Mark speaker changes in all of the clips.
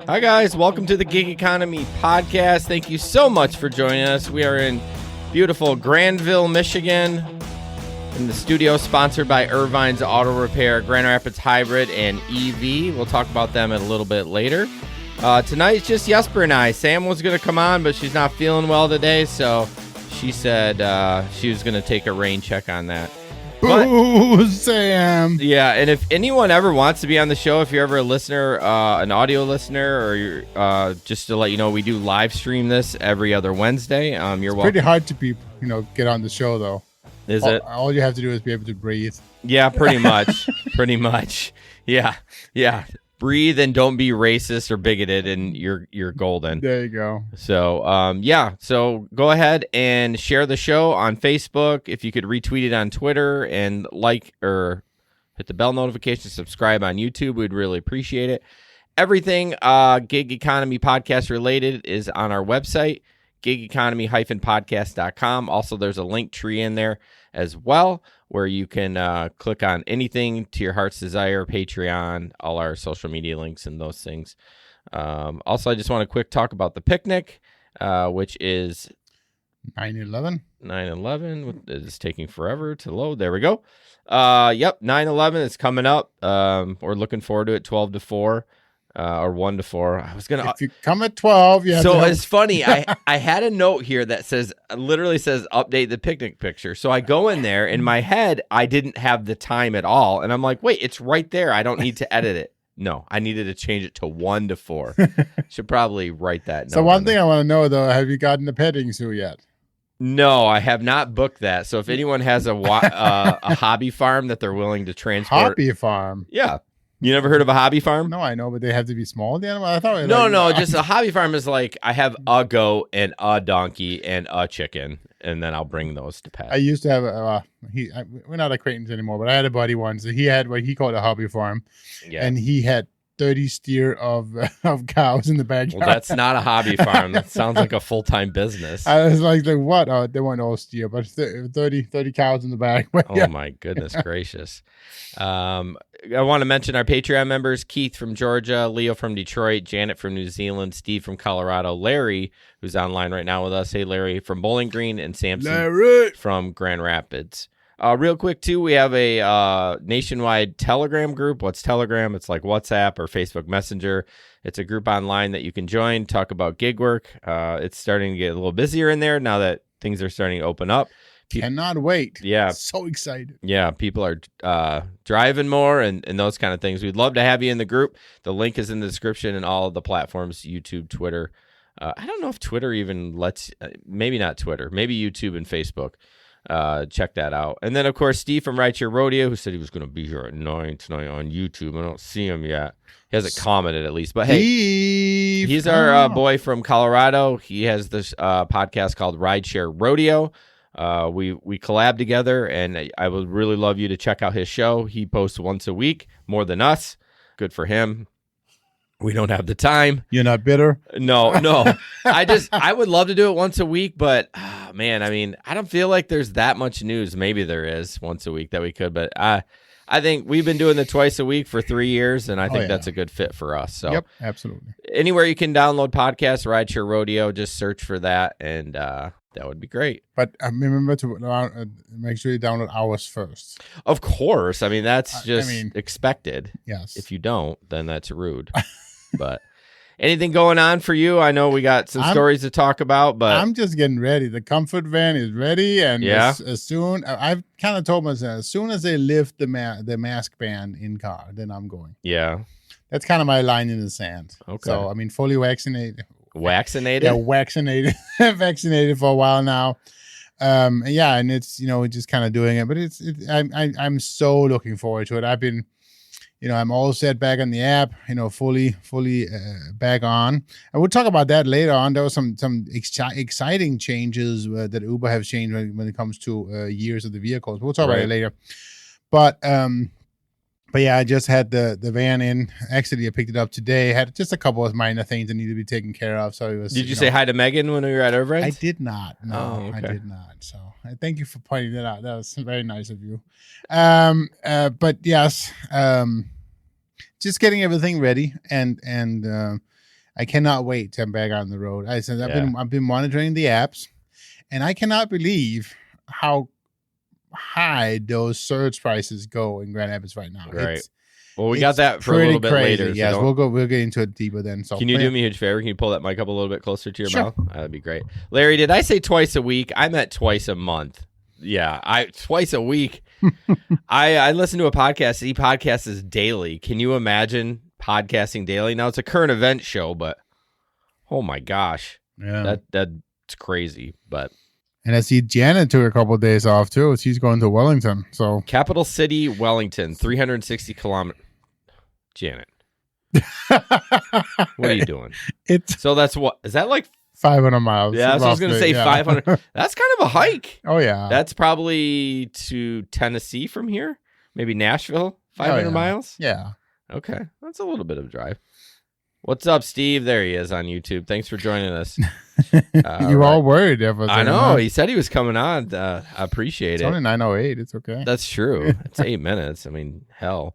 Speaker 1: Hi, guys. Welcome to the Gig Economy Podcast. Thank you so much for joining us. We are in beautiful Grandville, Michigan, in the studio, sponsored by Irvine's Auto Repair, Grand Rapids Hybrid, and EV. We'll talk about them a little bit later. Tonight, it's just Jesper and I. Sam was going to come on, but she's not feeling well today, so she said she was going to take a rain check on that.
Speaker 2: Boo, Sam.
Speaker 1: Yeah, and if anyone ever wants to be on the show, if you're ever a listener, an audio listener, or you're, just to let you know, we do live stream this every other Wednesday. You're welcome.
Speaker 2: Pretty hard to get on the show, though.
Speaker 1: Is it?
Speaker 2: All you have to do is be able to breathe.
Speaker 1: Yeah, pretty much. Pretty much. Yeah. Breathe and don't be racist or bigoted, and you're golden.
Speaker 2: There you go.
Speaker 1: So, So go ahead and share the show on Facebook. If you could retweet it on Twitter and like or hit the bell notification, subscribe on YouTube, we'd really appreciate it. Everything Gig Economy Podcast related is on our website, gigeconomy-podcast.com. Also, there's a link tree in there as well, where you can click on anything to your heart's desire, Patreon, all our social media links and those things. Also, I just want to quick talk about the picnic, which is
Speaker 2: 9/11.
Speaker 1: 9/11. It's taking forever to load. There we go. 9/11 is coming up. We're looking forward to it, 12 to 4. Or 1 to 4. I was gonna.
Speaker 2: If you come at 12, yeah.
Speaker 1: So it's funny. I had a note here that literally says update the picnic picture. So I go in there. In my head, I didn't have the time at all, and I'm like, wait, it's right there. I don't need to edit it. No, I needed to change it to 1 to 4. Should probably write that.
Speaker 2: So one thing I want to know though, have you gotten the petting zoo yet?
Speaker 1: No, I have not booked that. So if anyone has a hobby farm that they're willing to transport,
Speaker 2: hobby farm,
Speaker 1: yeah. You never heard of a hobby farm?
Speaker 2: No, I know, but they have to be small. The animal. I thought.
Speaker 1: No. Just a hobby farm is like I have a goat and a donkey and a chicken, and then I'll bring those to pet.
Speaker 2: I used to have we're not acquaintances anymore, but I had a buddy once. He had what he called a hobby farm, and he had 30 steer of cows in the backyard.
Speaker 1: Well, that's not a hobby farm. That sounds like a full-time business.
Speaker 2: I was like what? Oh, they weren't all steer, but 30 cows in the back.
Speaker 1: Oh, my goodness gracious. I want to mention our Patreon members: Keith from Georgia, Leo from Detroit, Janet from New Zealand, Steve from Colorado, Larry, who's online right now with us. Hey, Larry from Bowling Green, and Samson from Grand Rapids. Real quick, too, we have a nationwide Telegram group. What's Telegram? It's like WhatsApp or Facebook Messenger. It's a group online that you can join, talk about gig work. It's starting to get a little busier in there now that things are starting to open up.
Speaker 2: Cannot wait.
Speaker 1: Yeah.
Speaker 2: So excited.
Speaker 1: Yeah, people are driving more and those kind of things. We'd love to have you in the group. The link is in the description and all of the platforms, YouTube, Twitter. I don't know if Twitter even lets, maybe not Twitter, maybe YouTube and Facebook. Check that out. And then, of course, Steve from Rideshare Rodeo, who said he was going to be here at 9 tonight on YouTube. I don't see him yet. He hasn't commented at least. But hey,
Speaker 2: Steve,
Speaker 1: he's our boy from Colorado. He has this podcast called Rideshare Rodeo. We collab together, and I would really love you to check out his show. He posts once a week, more than us. Good for him. We don't have the time.
Speaker 2: You're not bitter?
Speaker 1: No. I would love to do it once a week, but man, I mean, I don't feel like there's that much news. Maybe there is once a week that we could, but I think we've been doing it twice a week for 3 years, and I think that's a good fit for us. So,
Speaker 2: yep, absolutely.
Speaker 1: Anywhere you can download podcasts, Rideshare Rodeo, just search for that, and that would be great.
Speaker 2: But remember to make sure you download ours first.
Speaker 1: Of course. I mean, that's just expected.
Speaker 2: Yes.
Speaker 1: If you don't, then that's rude. But anything going on for you? I know we got some stories to talk about, but
Speaker 2: I'm just getting ready. The comfort van is ready, and as soon I've kind of told myself, as soon as they lift the mask ban in car, then I'm going.
Speaker 1: Yeah,
Speaker 2: that's kind of my line in the sand.
Speaker 1: Okay.
Speaker 2: So I mean, fully vaccinated.
Speaker 1: Vaccinated?
Speaker 2: Yeah, vaccinated. Vaccinated for a while now. And it's we're just kind of doing it, but I'm so looking forward to it. I've been. I'm all set back on the app, fully back on. And we'll talk about that later on. There was some exciting changes that Uber have changed when it comes to years of the vehicles. We'll talk about it later. But yeah, I just had the van in. Actually, I picked it up today. Had just a couple of minor things that need to be taken care of. So it was.
Speaker 1: Did you say hi to Megan when we were at Irvine's?
Speaker 2: I did not. No,
Speaker 1: okay.
Speaker 2: I did not. So thank you for pointing that out. That was very nice of you. But yes, just getting everything ready and I cannot wait to come back on the road. I've
Speaker 1: Yeah.
Speaker 2: been monitoring the apps, and I cannot believe how high those surge prices go in Grand Rapids right now.
Speaker 1: Right.
Speaker 2: It's
Speaker 1: Well, we got that for a little bit
Speaker 2: crazy.
Speaker 1: later. So
Speaker 2: Yes, we'll get into it deeper then. So
Speaker 1: can you do me a huge favor? Can you pull that mic up a little bit closer to your
Speaker 2: Sure.
Speaker 1: mouth? That'd be great. Larry, did I say twice a week? I meant twice a month. Yeah, twice a week. I listen to a podcast. He podcasts daily. Can you imagine podcasting daily? Now it's a current event show, but oh my gosh,
Speaker 2: Yeah,
Speaker 1: that's crazy. But
Speaker 2: and I see Janet took a couple of days off too. She's going to Wellington. So
Speaker 1: capital city, Wellington, 360 kilometers. Janet, what are you doing?
Speaker 2: It's
Speaker 1: So that's what is that like?
Speaker 2: 500 miles.
Speaker 1: Yeah, that's what I was gonna say.
Speaker 2: Yeah.
Speaker 1: 500. That's kind of a hike.
Speaker 2: Oh yeah,
Speaker 1: That's probably to Tennessee from here. Maybe Nashville. 500
Speaker 2: yeah.
Speaker 1: miles.
Speaker 2: yeah.
Speaker 1: Okay, that's a little bit of a drive. What's up, Steve? There he is on YouTube. Thanks for joining us.
Speaker 2: You all worried there for a
Speaker 1: I
Speaker 2: second,
Speaker 1: know.
Speaker 2: huh?
Speaker 1: He said he was coming on. I appreciate
Speaker 2: It's
Speaker 1: it.
Speaker 2: only 9:08. It's okay.
Speaker 1: That's true. It's 8 minutes. I mean, hell.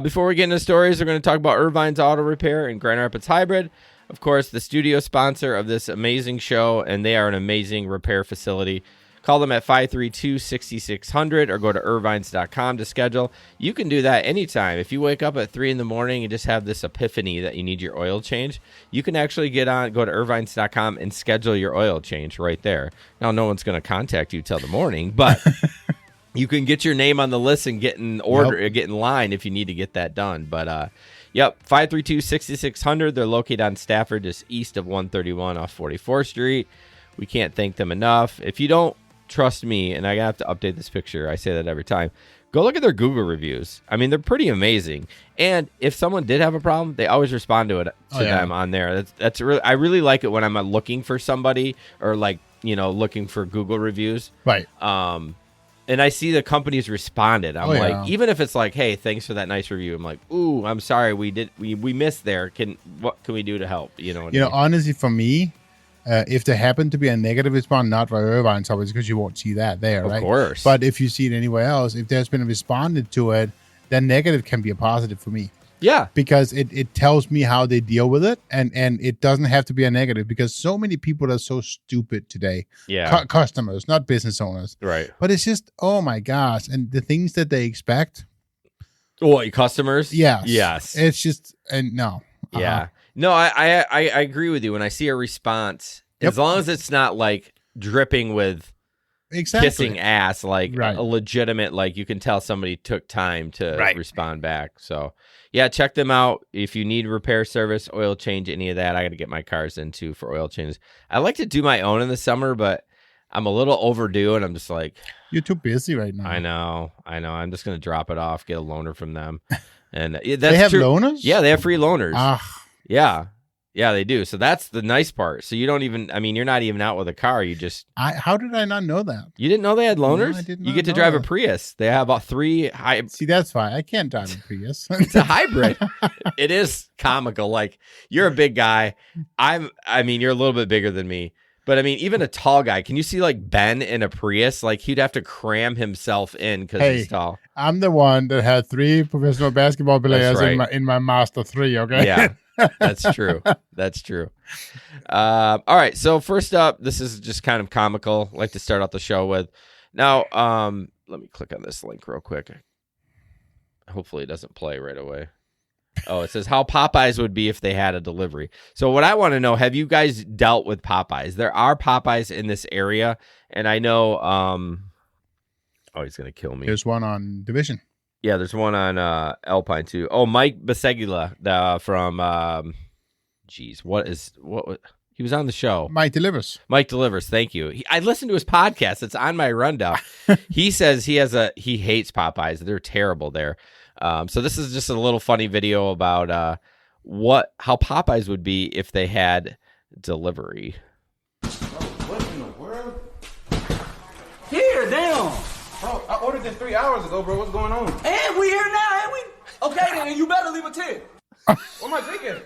Speaker 1: Before we get into stories, we're going to talk about Irvine's Auto Repair and Grand Rapids Hybrid. Of course, the studio sponsor of this amazing show, and they are an amazing repair facility. Call them at 532-6600 or go to irvines.com to schedule. You can do that anytime. If you wake up at 3 in the morning and just have this epiphany that you need your oil change, you can actually go to irvines.com and schedule your oil change right there. Now, no one's going to contact you till the morning, but you can get your name on the list and get in order, get in line if you need to get that done. But, yep, 532-6600. They're located on Stafford, just east of 131 off 44th Street. We can't thank them enough. If you don't trust me, and I have to update this picture, I say that every time, go look at their Google reviews. I mean, they're pretty amazing. And if someone did have a problem, they always respond to them on there. That's really, I really like it when I'm looking for somebody or looking for Google reviews.
Speaker 2: Right.
Speaker 1: And I see the companies responded. I'm like, even if it's like, hey, thanks for that nice review. I'm like, ooh, I'm sorry, we missed there. What can we do to help?
Speaker 2: Honestly, for me, if there happened to be a negative response, not by Irvine's, obviously, because you won't see that there, right?
Speaker 1: Of course.
Speaker 2: But if you see it anywhere else, if there's been responded to it, then negative can be a positive for me.
Speaker 1: Yeah.
Speaker 2: Because it tells me how they deal with it, and it doesn't have to be a negative, because so many people are so stupid today.
Speaker 1: Yeah.
Speaker 2: Customers, not business owners.
Speaker 1: Right.
Speaker 2: But it's just, oh my gosh. And the things that they expect.
Speaker 1: Oh, customers?
Speaker 2: Yes.
Speaker 1: Yes.
Speaker 2: It's just, and no.
Speaker 1: Yeah. No, I agree with you. When I see a response, as long as it's not like dripping with kissing ass, like a legitimate, like you can tell somebody took time to respond back. So, yeah, check them out. If you need repair service, oil change, any of that, I got to get my cars into for oil changes. I like to do my own in the summer, but I'm a little overdue, and I'm just like,
Speaker 2: you're too busy right now.
Speaker 1: I know. I'm just going to drop it off, get a loaner from them. And that's
Speaker 2: they have
Speaker 1: true.
Speaker 2: loaners?
Speaker 1: Yeah, they have free loaners.
Speaker 2: Yeah.
Speaker 1: Yeah, they do. So that's the nice part. So you don't even, you're not even out with a car. You just.
Speaker 2: How did I not know that?
Speaker 1: You didn't know they had loaners?
Speaker 2: No, I did not
Speaker 1: you get to
Speaker 2: know
Speaker 1: drive
Speaker 2: that.
Speaker 1: a Prius. They have about 3 high.
Speaker 2: See, that's fine. I can't drive a Prius.
Speaker 1: It's a hybrid. It is comical. Like, you're a big guy. You're a little bit bigger than me. But even a tall guy, can you see like Ben in a Prius? Like, he'd have to cram himself in because he's tall.
Speaker 2: I'm the one that had 3 professional basketball players in my Master 3, okay?
Speaker 1: Yeah, that's true. That's true. All right. So first up, this is just kind of comical. I like to start out the show with. Now, let me click on this link real quick. Hopefully it doesn't play right away. Oh, it says how Popeyes would be if they had a delivery. So what I want to know, have you guys dealt with Popeyes? There are Popeyes in this area, and I know oh, he's going to kill me.
Speaker 2: There's one on Division.
Speaker 1: Yeah, there's one on Alpine too. Oh, Mike Basegula from he was on the show.
Speaker 2: Mike Delivers.
Speaker 1: Thank you. I listened to his podcast. It's on my rundown. He says he hates Popeyes. They're terrible there. So this is just a little funny video about how Popeyes would be if they had delivery.
Speaker 3: What in the world?
Speaker 4: Here, damn.
Speaker 3: Bro, I ordered this 3 hours ago, bro. What's going on?
Speaker 4: And we here now, ain't we? Okay, then you better leave a tip.
Speaker 3: What am I drinking?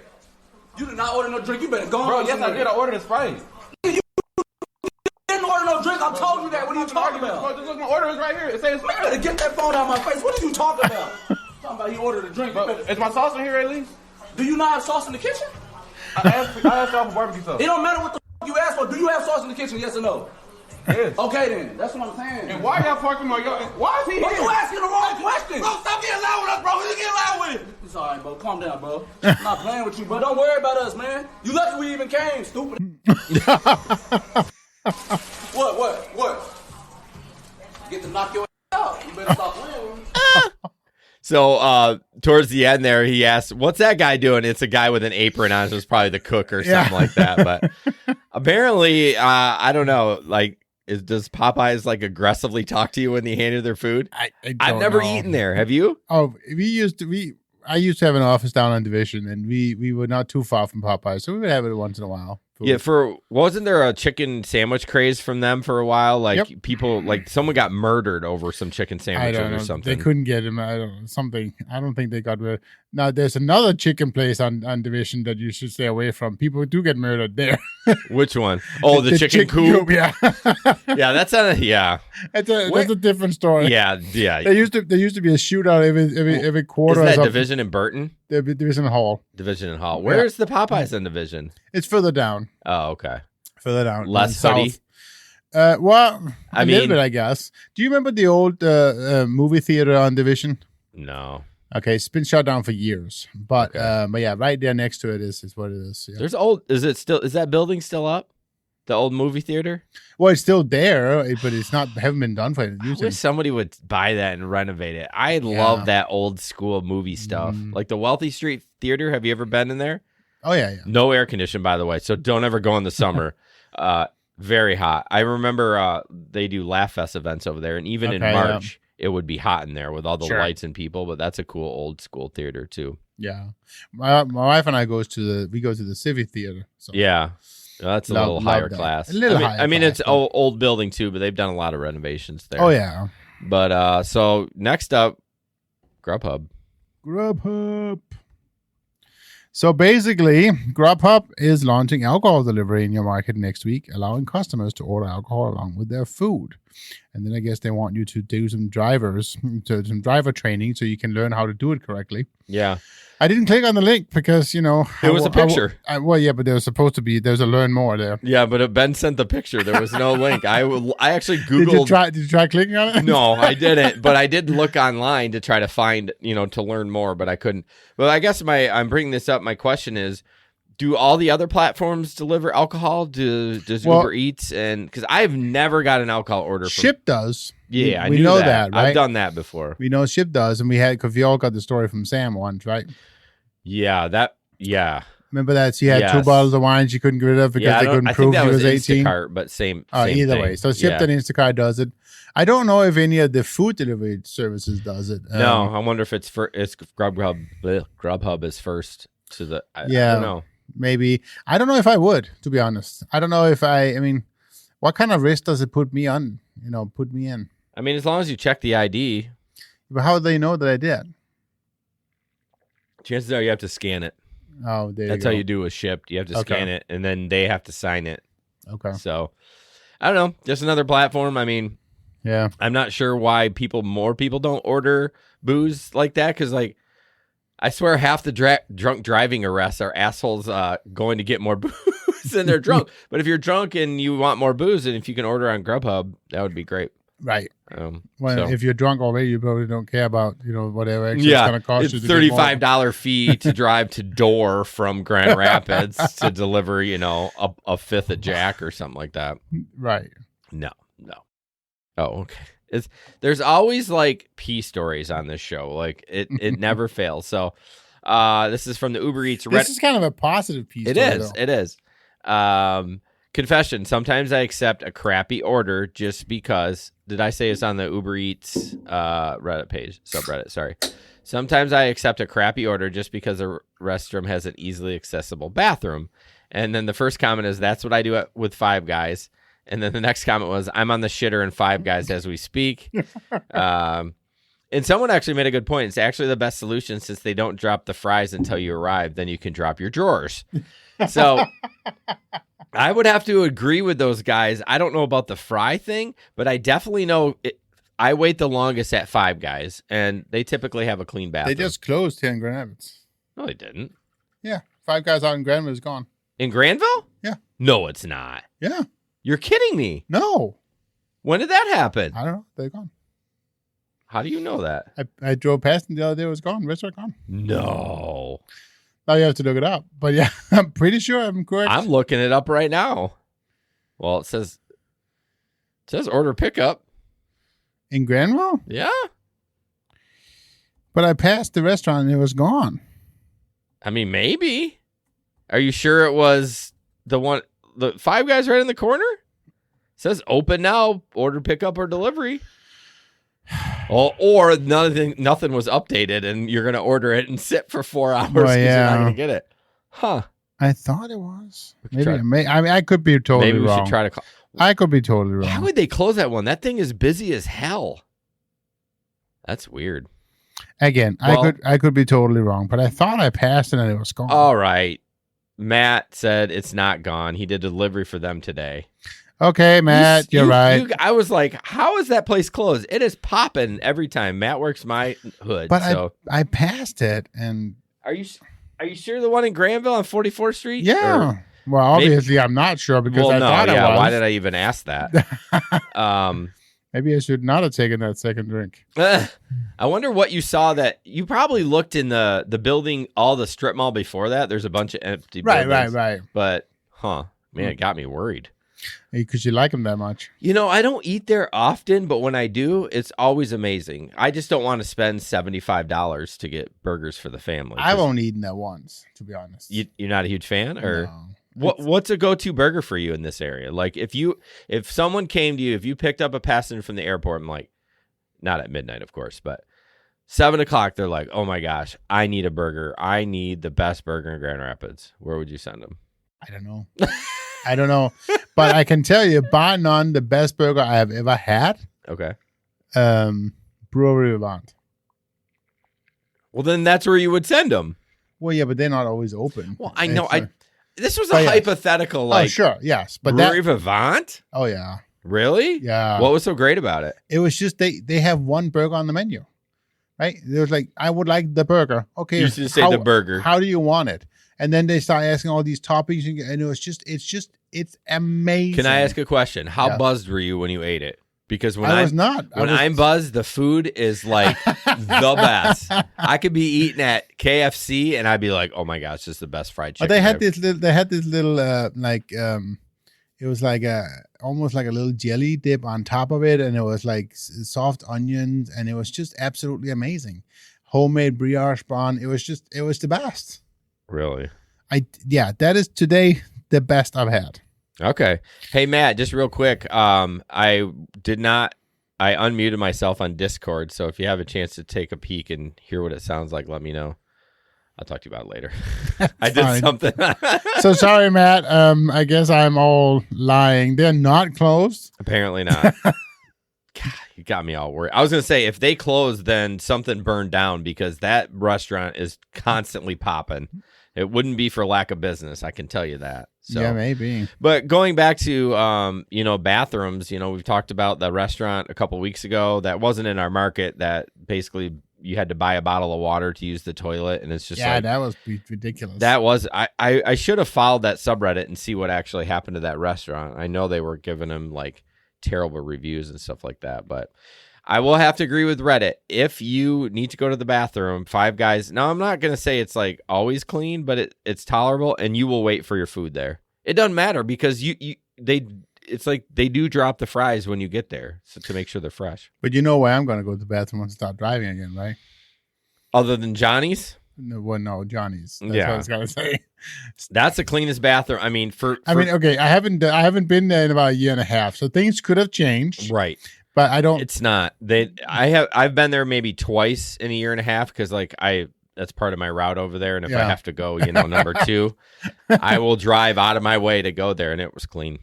Speaker 4: You did not order no drink. You better go
Speaker 3: Bro,
Speaker 4: on.
Speaker 3: yes, I did. I ordered a Sprite.
Speaker 4: You didn't order no drink. I told you that. What are you talking
Speaker 3: Bro,
Speaker 4: about?
Speaker 3: just look, my order is right here. It says
Speaker 4: Man, better get that phone out of my face. What are you talking about? Talking about he ordered a drink.
Speaker 3: Bro, is my sauce in here at least?
Speaker 4: Do you not have sauce in the kitchen?
Speaker 3: I asked y'all for barbecue sauce.
Speaker 4: It don't matter what the f- you ask for. Do you have sauce in the kitchen? Yes or no?
Speaker 3: Yes.
Speaker 4: Okay then. That's what I'm saying.
Speaker 3: And why y'all parking on y'all? Why is he
Speaker 4: Bro,
Speaker 3: here?
Speaker 4: you asking the wrong question.
Speaker 5: Bro, stop getting loud with us, bro. You getting loud with it.
Speaker 4: It's all right, bro. Calm down, bro. I'm not playing with you, bro. Don't worry about us, man. You lucky we even came, stupid. What? Get to knock your ass out. You better stop playing with me.
Speaker 1: So towards the end there, he asked, "What's that guy doing?" It's a guy with an apron on. So it's probably the cook or something like that. But apparently, I don't know. Like, does Popeyes like aggressively talk to you when they hand you their food? I've never eaten there. Have you?
Speaker 2: Oh, I used to have an office down on Division, and we were not too far from Popeyes, so we would have it once in a while.
Speaker 1: Yeah, wasn't there a chicken sandwich craze from them for a while? Like people, like someone got murdered over some chicken sandwiches or something.
Speaker 2: They couldn't get him. I don't think they got rid. Now there's another chicken place on Division that you should stay away from. People do get murdered there.
Speaker 1: Which one? Oh, the chicken coop.
Speaker 2: Yeah,
Speaker 1: yeah, that's
Speaker 2: that's a different story.
Speaker 1: Yeah.
Speaker 2: There used to be a shootout every quarter.
Speaker 1: Is that Division in Burton?
Speaker 2: Division Hall.
Speaker 1: Division and Hall. Where's the Popeyes in Division?
Speaker 2: It's further down.
Speaker 1: Oh, okay.
Speaker 2: Further down.
Speaker 1: Less hoodie.
Speaker 2: Well, a little bit, I guess. Do you remember the old movie theater on Division?
Speaker 1: No.
Speaker 2: Okay, it's been shut down for years, but yeah, right there next to it is what it is. Yeah.
Speaker 1: Is that building still up? The old movie theater?
Speaker 2: Well, it's still there, but it's not. Haven't been done for it.
Speaker 1: I wish somebody would buy that and renovate it. I love that old school movie stuff, like the Wealthy Street Theater. Have you ever been in there?
Speaker 2: Oh yeah.
Speaker 1: No air conditioning, by the way, so don't ever go in the summer. Very hot. I remember they do Laugh Fest events over there, and even in March, it would be hot in there with all the lights and people. But that's a cool old school theater too.
Speaker 2: Yeah, my wife and I go to the Civic Theater. So.
Speaker 1: Yeah. That's a little higher class. I mean, it's old building too, but they've done a lot of renovations there.
Speaker 2: Oh yeah.
Speaker 1: But so next up, Grubhub.
Speaker 2: So basically, Grubhub is launching alcohol delivery in your market next week, allowing customers to order alcohol along with their food. And then I guess they want you to do some driver training so you can learn how to do it correctly.
Speaker 1: Yeah.
Speaker 2: I didn't click on the link because, it
Speaker 1: was a picture.
Speaker 2: Well, yeah, but there's a learn more there.
Speaker 1: Yeah, but Ben sent the picture. There was no link. I actually Googled.
Speaker 2: Did you try clicking on it?
Speaker 1: No, I didn't. But I did look online to try to find, to learn more, but I couldn't. Well, I guess I'm bringing this up. My question is, do all the other platforms deliver alcohol? Does Uber Eats? And because I've never got an alcohol order.
Speaker 2: Ship does.
Speaker 1: Yeah,
Speaker 2: we know that, right?
Speaker 1: I've done that before.
Speaker 2: We know Ship does, and because we all got the story from Sam once, right?
Speaker 1: Yeah,
Speaker 2: Remember that she had 2 bottles of wine she couldn't get rid of because they couldn't prove she was 18?
Speaker 1: Instacart, but same
Speaker 2: either
Speaker 1: thing.
Speaker 2: way. So Shipt and Instacart does it. I don't know if any of the food delivery services does it.
Speaker 1: No, I wonder if it's Grubhub. Grubhub is first to the. I don't know.
Speaker 2: Maybe. I don't know if I would, to be honest. I don't know if I mean, what kind of risk does it put me on? Put me in.
Speaker 1: I mean, as long as you check the ID.
Speaker 2: But how do they know that I did?
Speaker 1: Chances are you have to scan it.
Speaker 2: Oh,
Speaker 1: that's how you do a Shipt. You have to scan it, and then they have to sign it.
Speaker 2: Okay.
Speaker 1: So, I don't know. Just another platform. I mean,
Speaker 2: yeah.
Speaker 1: I'm not sure why more people don't order booze like that, because, I swear half the drunk driving arrests are assholes going to get more booze and they're drunk. But if you're drunk and you want more booze, and if you can order on Grubhub, that would be great.
Speaker 2: Right. If you're drunk already, you probably don't care about, whatever extra it's going to cost you.
Speaker 1: It's $35 fee to drive to Door from Grand Rapids to deliver, a fifth of Jack or something like that.
Speaker 2: Right.
Speaker 1: No. Oh, okay. There's always pee stories on this show. It never fails. So this is from the Uber Eats.
Speaker 2: This is kind of a positive pee story.
Speaker 1: It is. Confession. Sometimes I accept a crappy order just because. Did I say it's on the Uber Eats Reddit page, subreddit? Sorry. Sometimes I accept a crappy order just because a restroom has an easily accessible bathroom. And then the first comment is, that's what I do with Five Guys. And then the next comment was, I'm on the shitter in Five Guys as we speak. And someone actually made a good point. It's actually the best solution since they don't drop the fries until you arrive. Then you can drop your drawers. So I would have to agree with those guys. I don't know about the fry thing, but I definitely know I wait the longest at Five Guys, and they typically have a clean bathroom.
Speaker 2: They just closed here in Grand Rapids.
Speaker 1: No, they didn't.
Speaker 2: Yeah. Five Guys out in Granville is gone.
Speaker 1: In Granville?
Speaker 2: Yeah.
Speaker 1: No, it's not.
Speaker 2: Yeah.
Speaker 1: You're kidding me.
Speaker 2: No.
Speaker 1: When did that happen?
Speaker 2: I don't know. They're gone.
Speaker 1: How do you know that?
Speaker 2: I drove past them the other day. It was gone. Restaurant gone.
Speaker 1: No.
Speaker 2: Now you have to look it up. But yeah, I'm pretty sure I'm correct.
Speaker 1: I'm looking it up right now. Well, it says order pickup.
Speaker 2: In Granville?
Speaker 1: Yeah.
Speaker 2: But I passed the restaurant and it was gone.
Speaker 1: I mean, maybe. Are you sure it was the Five Guys right in the corner? It says open now, order pickup or delivery. Or nothing was updated and you're going to order it and sit for 4 hours because you're not going to get it. Huh.
Speaker 2: I thought it was.
Speaker 1: Try-
Speaker 2: Maybe. I mean, I could be totally
Speaker 1: Maybe we
Speaker 2: wrong.
Speaker 1: should try to call.
Speaker 2: I could be totally wrong.
Speaker 1: How would they close that one? That thing is busy as hell. That's weird.
Speaker 2: Again, I could be totally wrong, but I thought I passed it and it was gone.
Speaker 1: All right. Matt said it's not gone. He did delivery for them today.
Speaker 2: Okay, Matt, you're right.
Speaker 1: I was like, how is that place closed? It is popping every time. Matt works my hood.
Speaker 2: But
Speaker 1: so.
Speaker 2: I passed it, and
Speaker 1: Are you sure the one in Granville on 44th Street?
Speaker 2: yeah. Well, obviously, I'm not sure because I thought I was.
Speaker 1: Why did I even ask that?
Speaker 2: Maybe I should not have taken that second drink.
Speaker 1: I wonder what you saw that you probably looked in the building, all the strip mall before that. There's a bunch of empty buildings.
Speaker 2: Right.
Speaker 1: But, man, it got me worried.
Speaker 2: Because you like them that much.
Speaker 1: You know, I don't eat there often, but when I do, it's always amazing. I just don't want to spend $75 to get burgers for the family.
Speaker 2: I've only eaten that once, to be honest.
Speaker 1: You're not a huge fan, or
Speaker 2: No.
Speaker 1: what's a go-to burger for you in this area? Like if someone came to you, if you picked up a passenger from the airport, I'm like, not at midnight, of course, but 7:00, they're like, oh my gosh, I need a burger. I need the best burger in Grand Rapids. Where would you send them?
Speaker 2: I don't know. I don't know. But I can tell you, bar none, the best burger I have ever had.
Speaker 1: Okay.
Speaker 2: Brewery Vivant.
Speaker 1: Well, then that's where you would send them.
Speaker 2: Well, yeah, but they're not always open.
Speaker 1: Well, I know. This was
Speaker 2: Oh,
Speaker 1: a
Speaker 2: yeah.
Speaker 1: hypothetical, like,
Speaker 2: oh, sure, yes, but
Speaker 1: Brewery Vivant?
Speaker 2: oh yeah,
Speaker 1: Really?
Speaker 2: yeah.
Speaker 1: What was so great about it?
Speaker 2: It was just they have one burger on the menu, right? They was like, I would like the burger. Okay,
Speaker 1: You should say the burger.
Speaker 2: How do you want it? And then they start asking all these toppings, and it's amazing.
Speaker 1: Can I ask a question? How
Speaker 2: Yeah.
Speaker 1: buzzed were you when you ate it? Because when
Speaker 2: I was not.
Speaker 1: When I'm buzzed, the food is like the best. I could be eating at KFC and I'd be like, "Oh my gosh, this is the best fried chicken."
Speaker 2: But they had
Speaker 1: ever."
Speaker 2: this little it was like almost like a little jelly dip on top of it, and it was like soft onions, and it was just absolutely amazing. Homemade brioche bun. It was the best.
Speaker 1: Really?
Speaker 2: That is today the best I've had.
Speaker 1: Okay. Hey Matt, just real quick. I unmuted myself on Discord, so if you have a chance to take a peek and hear what it sounds like, let me know. I'll talk to you about it later. I did
Speaker 2: Fine.
Speaker 1: something.
Speaker 2: So sorry, Matt. I guess I'm all lying. They're not closed.
Speaker 1: Apparently not. God, you got me all worried. I was going to say, if they close, then something burned down because that restaurant is constantly popping. It wouldn't be for lack of business. I can tell you that. So.
Speaker 2: Yeah, maybe.
Speaker 1: But going back to, bathrooms, we've talked about the restaurant a couple weeks ago that wasn't in our market that basically you had to buy a bottle of water to use the toilet. And it's just
Speaker 2: that was ridiculous.
Speaker 1: That was, I should have followed that subreddit and see what actually happened to that restaurant. I know they were giving them like terrible reviews and stuff like that, but I will have to agree with Reddit. If you need to go to the bathroom, Five Guys. Now, I'm not going to say it's like always clean, but it's tolerable, and you will wait for your food there. It doesn't matter because it's like they do drop the fries when you get there, so to make sure they're fresh.
Speaker 2: But you know why I'm going to go to the bathroom and start driving again, right?
Speaker 1: Other than Johnny's?
Speaker 2: No, Johnny's. That's
Speaker 1: Yeah.
Speaker 2: what I was going to say.
Speaker 1: That's the cleanest bathroom. I mean,
Speaker 2: okay, I haven't been there in about a year and a half, so things could have changed.
Speaker 1: right.
Speaker 2: But I don't.
Speaker 1: It's not. I've been there maybe twice in a year and a half because that's part of my route over there. And if I have to go, number 2, I will drive out of my way to go there, and it was clean.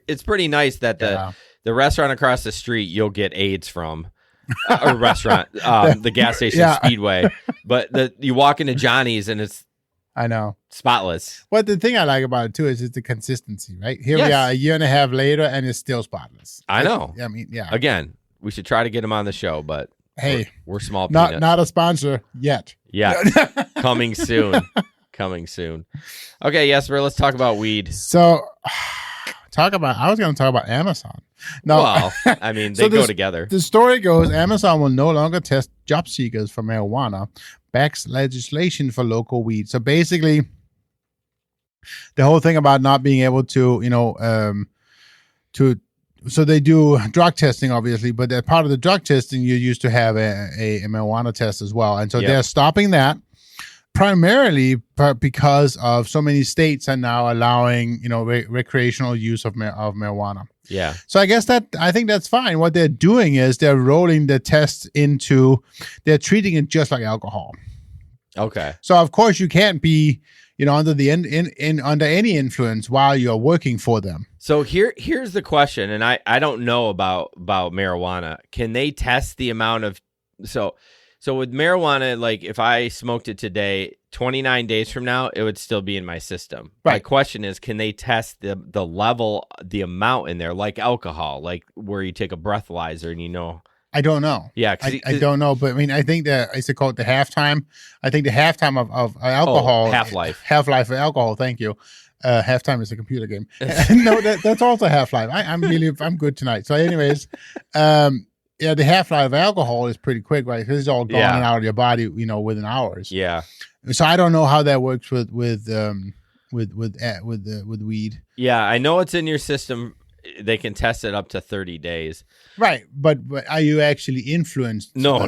Speaker 1: It's pretty nice that the restaurant across the street you'll get AIDS from. A restaurant, the gas station Speedway, but you walk into Johnny's and it's
Speaker 2: I know.
Speaker 1: spotless.
Speaker 2: But the thing I like about it too is the consistency, right? Here
Speaker 1: Yes.
Speaker 2: we are a year and a half later, and it's still spotless.
Speaker 1: I know.
Speaker 2: I mean, yeah.
Speaker 1: Again, we should try to get him on the show, but
Speaker 2: Hey,
Speaker 1: we're small peanuts.
Speaker 2: not a sponsor yet.
Speaker 1: Yeah, coming soon. Coming soon. Okay, Jesper, let's talk about weed.
Speaker 2: So, I was going to talk about Amazon. No,
Speaker 1: Well, I mean, they go together.
Speaker 2: The story goes, Amazon will no longer test job seekers for marijuana, backs legislation for local weed. So basically, the whole thing about not being able to, so they do drug testing, obviously, but as part of the drug testing, you used to have a marijuana test as well. And so they're stopping that. Primarily because of so many states are now allowing, recreational use of marijuana.
Speaker 1: Yeah.
Speaker 2: So I think that's fine. What they're doing is they're rolling the test they're treating it just like alcohol.
Speaker 1: Okay.
Speaker 2: So of course you can't be, under the under any influence while you're working for them.
Speaker 1: So here's the question, and I don't know about marijuana. Can they test the amount of So with marijuana, like if I smoked it today, 29 days from now, it would still be in my system.
Speaker 2: Right.
Speaker 1: My question is, can they test the level, the amount in there, like alcohol, like where you take a breathalyzer and
Speaker 2: I don't know.
Speaker 1: Yeah.
Speaker 2: I don't know. But I mean, I think is it called the halftime? I think the halftime of alcohol.
Speaker 1: Half-life.
Speaker 2: Half-life of alcohol. Thank you. Halftime is a computer game. No, that's also Half-Life. I'm good tonight. So anyways, the half-life of alcohol is pretty quick, right? Because it's all gone out of your body, within hours.
Speaker 1: Yeah.
Speaker 2: So I don't know how that works with weed.
Speaker 1: Yeah, I know it's in your system. They can test it up to 30 days.
Speaker 2: Right, but are you actually influenced?
Speaker 1: No.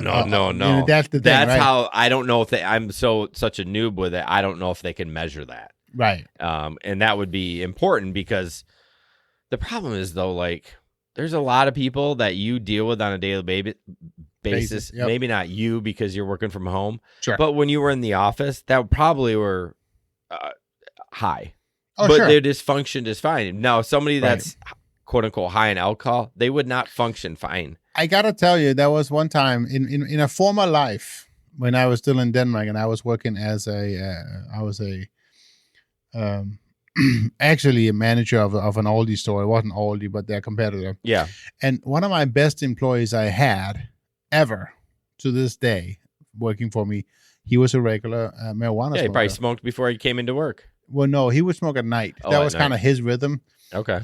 Speaker 2: That's the thing.
Speaker 1: That's
Speaker 2: right?
Speaker 1: how I don't know if I'm such a noob with it. I don't know if they can measure that.
Speaker 2: Right.
Speaker 1: And that would be important because the problem is though, like, there's a lot of people that you deal with on a daily basis.
Speaker 2: Yep.
Speaker 1: Maybe not you because you're working from home.
Speaker 2: Sure.
Speaker 1: But when you were in the office, that probably were high.
Speaker 2: Oh,
Speaker 1: but
Speaker 2: sure.
Speaker 1: their dysfunction is fine. Now, somebody that's quote unquote high in alcohol, they would not function fine.
Speaker 2: I gotta tell you, there was one time in a former life when I was still in Denmark and I was working as actually a manager of an Aldi store. It wasn't Aldi, but their competitor.
Speaker 1: Yeah.
Speaker 2: And one of my best employees I had ever to this day working for me, he was a regular marijuana smoker.
Speaker 1: He probably smoked before he came into work.
Speaker 2: Well, no, he would smoke at night. That was kind of his rhythm.
Speaker 1: Okay.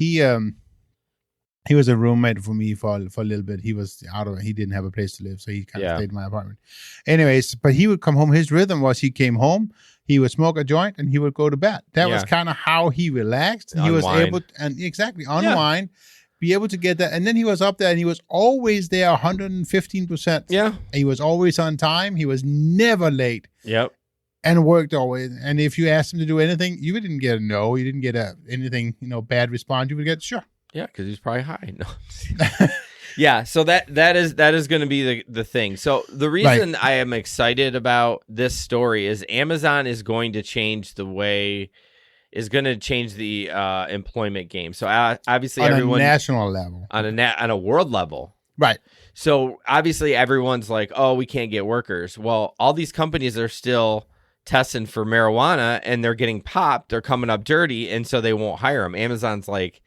Speaker 2: He was a roommate for me for a little bit. He was he didn't have a place to live, so he kind of stayed in my apartment. Anyways, but he would come home. His rhythm was he came home, he would smoke a joint, and he would go to bed. That was kind of how he relaxed. He was able to, unwind, be able to get that. And then he was up there, and he was always there 115%.
Speaker 1: Yeah.
Speaker 2: He was always on time. He was never late.
Speaker 1: Yep.
Speaker 2: And worked always. And if you asked him to do anything, you didn't get a no. You didn't get anything, bad response. You would get sure.
Speaker 1: Yeah, because he's probably high. No. Yeah, so that is going to be the thing. So the reason I am excited about this story is Amazon is going to change the employment game. So obviously everyone
Speaker 2: on a national level,
Speaker 1: on a world level,
Speaker 2: right?
Speaker 1: So obviously everyone's like, oh, we can't get workers. Well, all these companies are still testing for marijuana and they're getting popped. They're coming up dirty, and so they won't hire them. Amazon's like,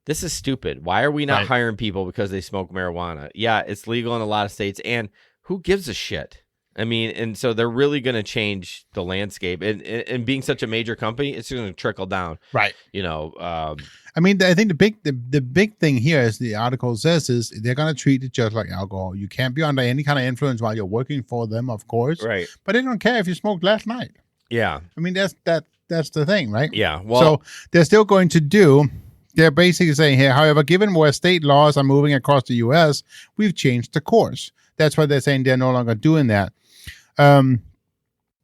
Speaker 1: this is stupid. Why are we not hiring people because they smoke marijuana? Yeah, it's legal in a lot of states, and who gives a shit? I mean, and so they're really going to change the landscape. And being such a major company, it's going to trickle down.
Speaker 2: Right.
Speaker 1: I
Speaker 2: mean, I think the big thing here, as the article says, is they're going to treat it just like alcohol. You can't be under any kind of influence while you're working for them, of course.
Speaker 1: Right.
Speaker 2: But they don't care if you smoked last night.
Speaker 1: Yeah.
Speaker 2: I mean, that's the thing, right?
Speaker 1: Yeah. Well,
Speaker 2: so they're still going to do. They're basically saying here, however, given where state laws are moving across the U.S., we've changed the course. That's why they're saying they're no longer doing that.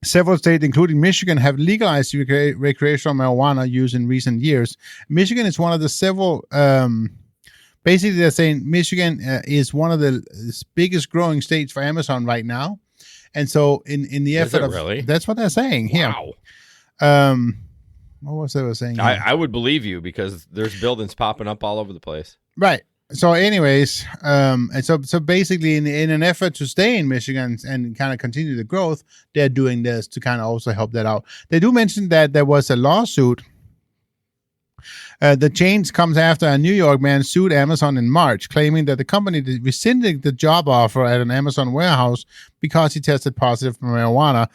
Speaker 2: Several states, including Michigan, have legalized recreational marijuana use in recent years. Michigan is one of the several. Basically, they're saying Michigan is one of the biggest growing states for Amazon right now, and so in the effort of
Speaker 1: really?
Speaker 2: That's what they're saying here.
Speaker 1: Wow.
Speaker 2: What was they saying?
Speaker 1: I would believe you because there's buildings popping up all over the place.
Speaker 2: Right. So anyways, and so basically in an effort to stay in Michigan and kind of continue the growth, they're doing this to kind of also help that out. They do mention that there was a lawsuit The change comes after a New York man sued Amazon in March, claiming that the company rescinded the job offer at an Amazon warehouse because he tested positive for marijuana,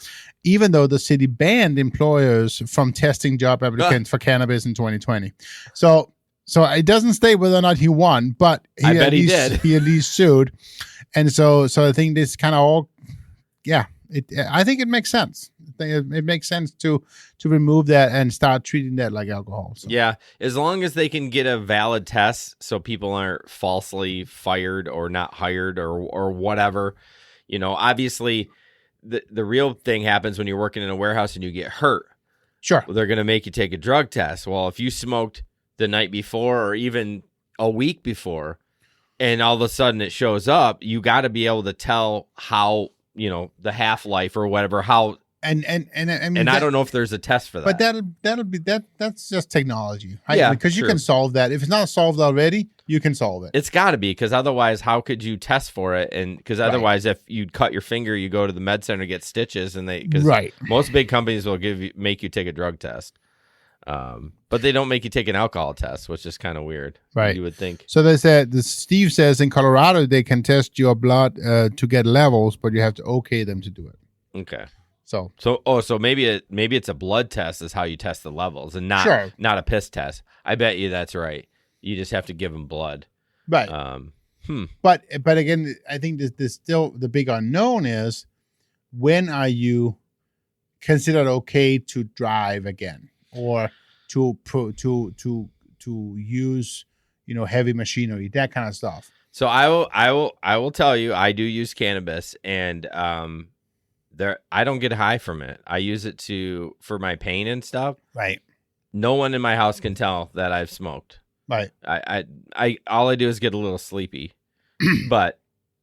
Speaker 2: even though the city banned employers from testing job applicants for cannabis in 2020. So it doesn't state whether or not he won, but
Speaker 1: I bet he did.
Speaker 2: He at least sued. And so I think this kind of all, I think it makes sense. It makes sense to remove that and start treating that like alcohol. So.
Speaker 1: Yeah, as long as they can get a valid test so people aren't falsely fired or not hired or whatever. Obviously the real thing happens when you're working in a warehouse and you get hurt.
Speaker 2: Sure.
Speaker 1: Well, they're going to make you take a drug test. Well, if you smoked the night before or even a week before and all of a sudden it shows up, you got to be able to tell how, the half-life or whatever, how. And I don't know if there's a test for that.
Speaker 2: But that'll be that's just technology. Right?
Speaker 1: Yeah,
Speaker 2: because you can solve that. If it's not solved already, you can solve it.
Speaker 1: It's got to be, because otherwise, how could you test for it? And because otherwise, if you cut your finger, you go to the med center, get stitches, and most big companies will make you take a drug test. But they don't make you take an alcohol test, which is kind of weird. Right. You would think.
Speaker 2: So they said, Steve says in Colorado, they can test your blood to get levels, but you have to okay them to do it.
Speaker 1: Okay.
Speaker 2: So
Speaker 1: maybe it's a blood test is how you test the levels and not a piss test. I bet you that's right. You just have to give them blood.
Speaker 2: Right. But again, I think this still the big unknown is, when are you considered okay to drive again or to use heavy machinery, that kind of stuff.
Speaker 1: So I will tell you, I do use cannabis, and I don't get high from it. I use it for my pain and stuff.
Speaker 2: Right.
Speaker 1: No one in my house can tell that I've smoked.
Speaker 2: Right.
Speaker 1: I all I do is get a little sleepy, but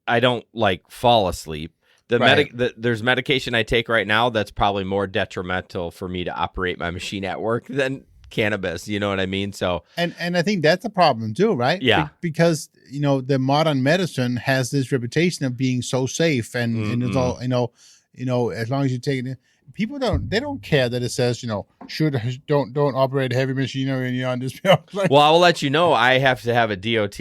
Speaker 1: I don't fall asleep. There's medication I take right now that's probably more detrimental for me to operate my machine at work than cannabis. You know what I mean? So
Speaker 2: and I think that's a problem too, right?
Speaker 1: Yeah.
Speaker 2: Because the modern medicine has this reputation of being so safe, and it's all as long as you take it. People don't care that it says, don't operate heavy machinery and you're on this.
Speaker 1: Well, I'll let you know, I have to have a DOT,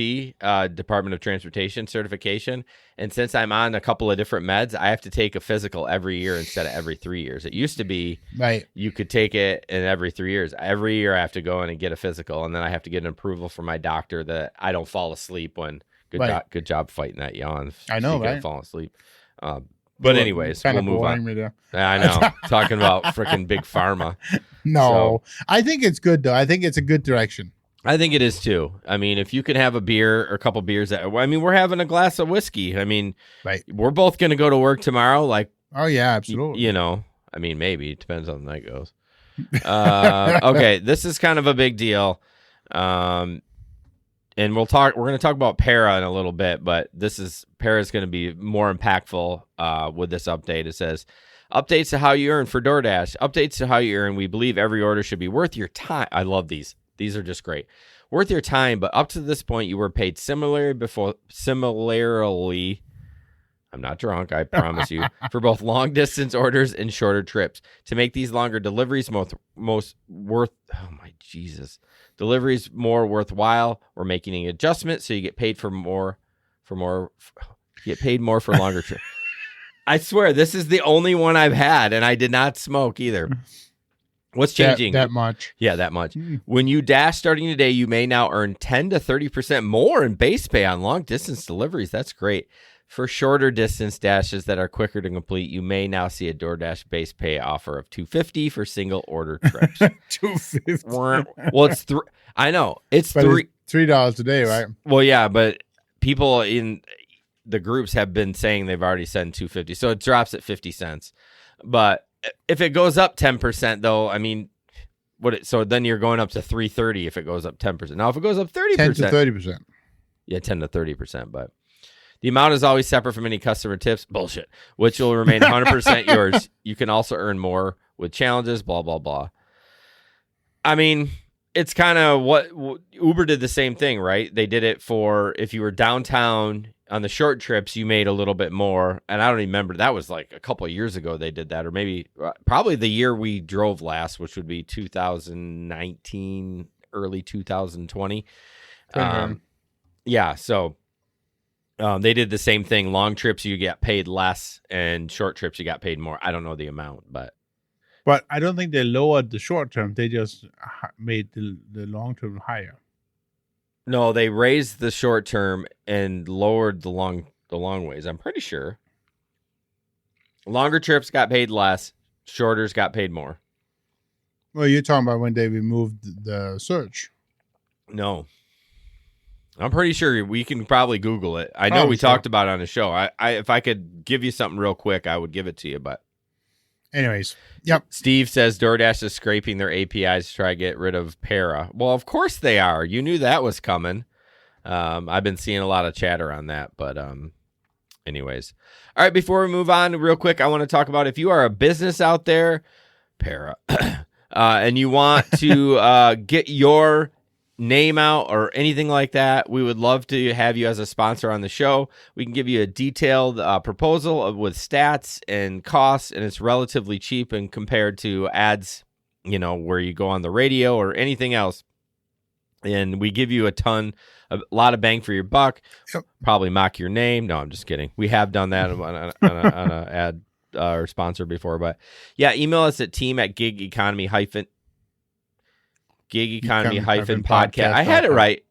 Speaker 1: Department of Transportation certification. And since I'm on a couple of different meds, I have to take a physical every year instead of every 3 years. It used to be you could take it in every 3 years. Every year I have to go in and get a physical, and then I have to get an approval from my doctor that I don't fall asleep when good job fighting that yawn.
Speaker 2: I know, right?
Speaker 1: Fall asleep. But anyways, we'll move on. I know. Talking about freaking big pharma.
Speaker 2: No, I think it's good, though. I think it's a good direction.
Speaker 1: I think it is, too. I mean, if you can have a beer or a couple beers. We're having a glass of whiskey. I mean, we're both going to go to work tomorrow.
Speaker 2: Oh, yeah, absolutely.
Speaker 1: Maybe. It depends on the night goes. Okay, this is kind of a big deal. And we're going to talk about Para in a little bit, but Para is going to be more impactful with this update. It says, updates to how you earn for Doordash. Updates to how you earn. We believe every order should be worth your time. I love these. These are just great. Worth your time, but up to this point, you were paid similarly. I'm not drunk, I promise you, for both long distance orders and shorter trips. To make these longer deliveries deliveries more worthwhile, we're making an adjustment so you get paid more for longer trips. I swear, this is the only one I've had, and I did not smoke either. What's changing?
Speaker 2: That much.
Speaker 1: Yeah, that much. When you dash starting today, you may now earn 10 to 30% more in base pay on long distance deliveries. That's great. For shorter distance dashes that are quicker to complete, you may now see a DoorDash base pay offer of $250 for single order trips.
Speaker 2: $250.
Speaker 1: Well, it's I know it's
Speaker 2: $3 a day, right?
Speaker 1: Well, yeah, but people in the groups have been saying they've already sent $250, so it drops at 50 cents. But if it goes up 10%, though, I mean, so then you're going up to $330 if it goes up 10%. Now, if it goes up 30%,
Speaker 2: 10 to 30%.
Speaker 1: Yeah, 10 to 30%, but. The amount is always separate from any customer tips. Bullshit. Which will remain 100% yours. You can also earn more with challenges, blah, blah, blah. I mean, it's kind of what Uber did the same thing, right? They did it for if you were downtown on the short trips, you made a little bit more. And I don't even remember. That was like a couple of years ago they did that, or maybe probably the year we drove last, which would be 2019, early 2020.
Speaker 2: Mhm.
Speaker 1: Yeah, so they did the same thing. Long trips, you get paid less, and short trips, you got paid more. I don't know the amount, but
Speaker 2: I don't think they lowered the short term. They just made the long term higher.
Speaker 1: no, they raised the short term and lowered the long ways. I'm pretty sure. Longer trips got paid less. Shorters got paid more.
Speaker 2: Well, you're talking about when they removed the search.
Speaker 1: No. I'm pretty sure we can probably Google it. I know
Speaker 2: Oh,
Speaker 1: we
Speaker 2: sure.
Speaker 1: talked about it on the show. I if I could give you something real quick, I would give it to you. But
Speaker 2: Anyways, yep.
Speaker 1: Steve says DoorDash is scraping their APIs to try to get rid of Para. Well, of course they are. You knew that was coming. I've been seeing a lot of chatter on that, but anyways. All right, before we move on, real quick, I want to talk about if you are a business out there, Para, and you want to get your name out or anything like that, we would love to have you as a sponsor on the show. We can give you a detailed proposal with stats and costs, and it's relatively cheap and compared to ads, where you go on the radio or anything else. And we give you a lot of bang for your buck.
Speaker 2: Yep.
Speaker 1: Probably mock your name. No, I'm just kidding. We have done that on an ad or sponsor before, but yeah, email us at team@gigeconomy-podcast. I had it right.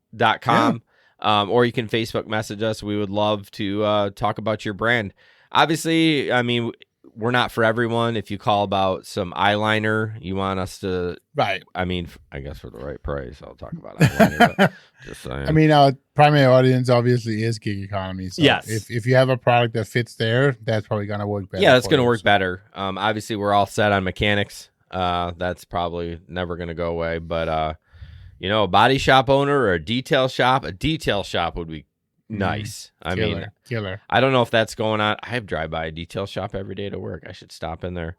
Speaker 1: .com. Or you can Facebook message us. We would love to talk about your brand. Obviously, I mean, we're not for everyone. If you call about some eyeliner, you want us to,
Speaker 2: Right.
Speaker 1: I mean, I guess for the right price, I'll talk about eyeliner. But just saying.
Speaker 2: I mean, our primary audience obviously is gig economy. So
Speaker 1: Yes.
Speaker 2: if you have a product that fits there, that's probably going to work better.
Speaker 1: Yeah, that's
Speaker 2: for
Speaker 1: going to
Speaker 2: you.
Speaker 1: work better. Obviously, we're all set on mechanics. That's probably never going to go away. But, a body shop owner or a detail shop would be nice.
Speaker 2: Killer.
Speaker 1: I don't know if that's going on. I drive by a detail shop every day to work. I should stop in there.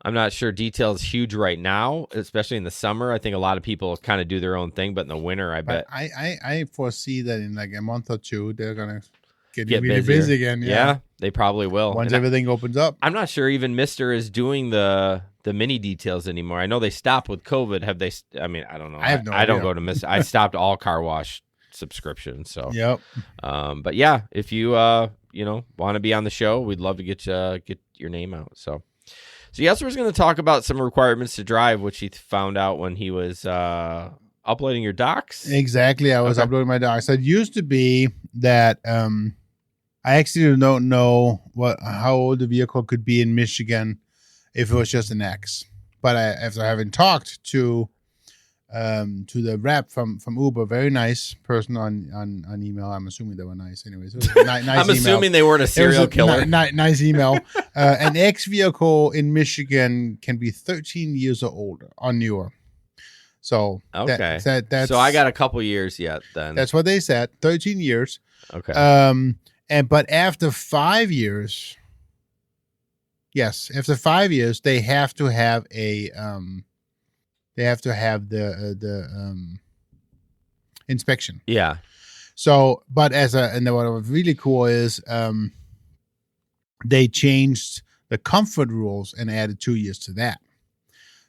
Speaker 1: I'm not sure detail is huge right now, especially in the summer. I think a lot of people kind of do their own thing, but in the winter, I bet.
Speaker 2: I foresee that in like a month or two, they're going to get
Speaker 1: busier.
Speaker 2: really busy again.
Speaker 1: Yeah, they probably will.
Speaker 2: Once
Speaker 1: And
Speaker 2: everything opens up.
Speaker 1: I'm not sure even Mister is doing the mini details anymore. I know they stopped with COVID. Have they? I mean, I don't know.
Speaker 2: I have no
Speaker 1: I don't
Speaker 2: idea.
Speaker 1: go to Mister. I stopped all car wash subscriptions. So,
Speaker 2: Yep.
Speaker 1: but yeah, if you want to be on the show, we'd love to get your name out. So Jesper was going to talk about some requirements to drive, which he found out when he was uploading your docs.
Speaker 2: Exactly. I was
Speaker 1: Okay.
Speaker 2: uploading my docs. So it used to be that I actually don't know how old the vehicle could be in Michigan if it was just an X. But after having talked to the rep from Uber, very nice person on email. I'm assuming they were nice. Anyways, it was a nice
Speaker 1: I'm
Speaker 2: email.
Speaker 1: assuming they weren't a
Speaker 2: It was
Speaker 1: serial
Speaker 2: a
Speaker 1: killer.
Speaker 2: nice email. An X vehicle in Michigan can be 13 years or older or newer. So
Speaker 1: Okay.
Speaker 2: that's
Speaker 1: So I got a couple years yet then.
Speaker 2: that's what they said. 13 years.
Speaker 1: Okay.
Speaker 2: But after 5 years, yes, after 5 years, they have to have the inspection.
Speaker 1: Yeah.
Speaker 2: So, but and then what was really cool is they changed the comfort rules and added 2 years to that.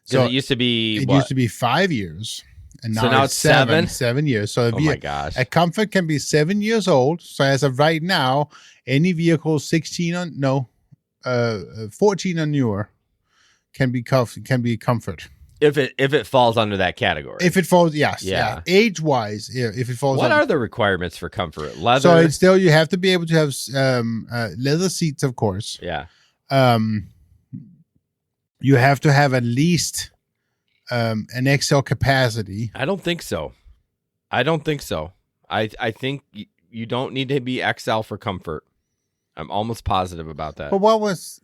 Speaker 1: So it used to be
Speaker 2: It
Speaker 1: what?
Speaker 2: used to be 5 years, and
Speaker 1: So
Speaker 2: now,
Speaker 1: now
Speaker 2: it's
Speaker 1: it's seven?
Speaker 2: 7 years. So
Speaker 1: Oh my gosh.
Speaker 2: a comfort can be 7 years old. So as of right now, any vehicle 14 or newer can be comfort.
Speaker 1: If it falls under that category.
Speaker 2: If it falls, yes,
Speaker 1: Yeah.
Speaker 2: Age wise, if it falls.
Speaker 1: What
Speaker 2: under,
Speaker 1: are the requirements for comfort? Leather?
Speaker 2: so it's still you have to be able to have leather seats, of course.
Speaker 1: Yeah.
Speaker 2: You have to have at least an XL capacity.
Speaker 1: I don't think so. I think you don't need to be XL for comfort. I'm almost positive about that.
Speaker 2: But what was?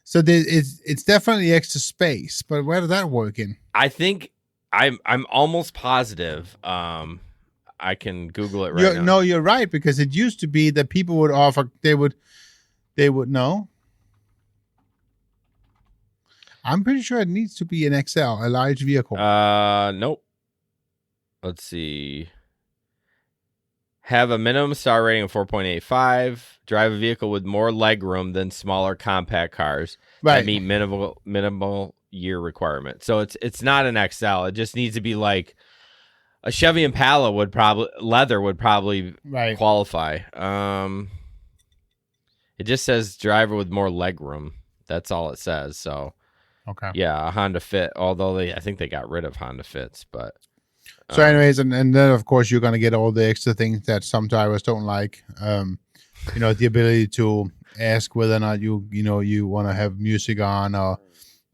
Speaker 2: So it's definitely extra space, but where did that work in?
Speaker 1: I think I'm almost positive. I can Google it right now.
Speaker 2: No, you're right, because it used to be that people would offer they would know. I'm pretty sure it needs to be an XL, a large vehicle.
Speaker 1: Nope. Let's see. Have a minimum star rating of 4.85. Drive a vehicle with more leg room than smaller compact cars.
Speaker 2: Right.
Speaker 1: That meet minimal year requirement. So it's not an XL. It just needs to be like a Chevy Impala would probably
Speaker 2: Right.
Speaker 1: qualify. It just says driver with more legroom. That's all it says. So
Speaker 2: Okay.
Speaker 1: yeah, a Honda Fit. Although I think they got rid of Honda Fits, but
Speaker 2: So, anyways, and then of course you're gonna get all the extra things that some drivers don't like. The ability to ask whether or not you want to have music on or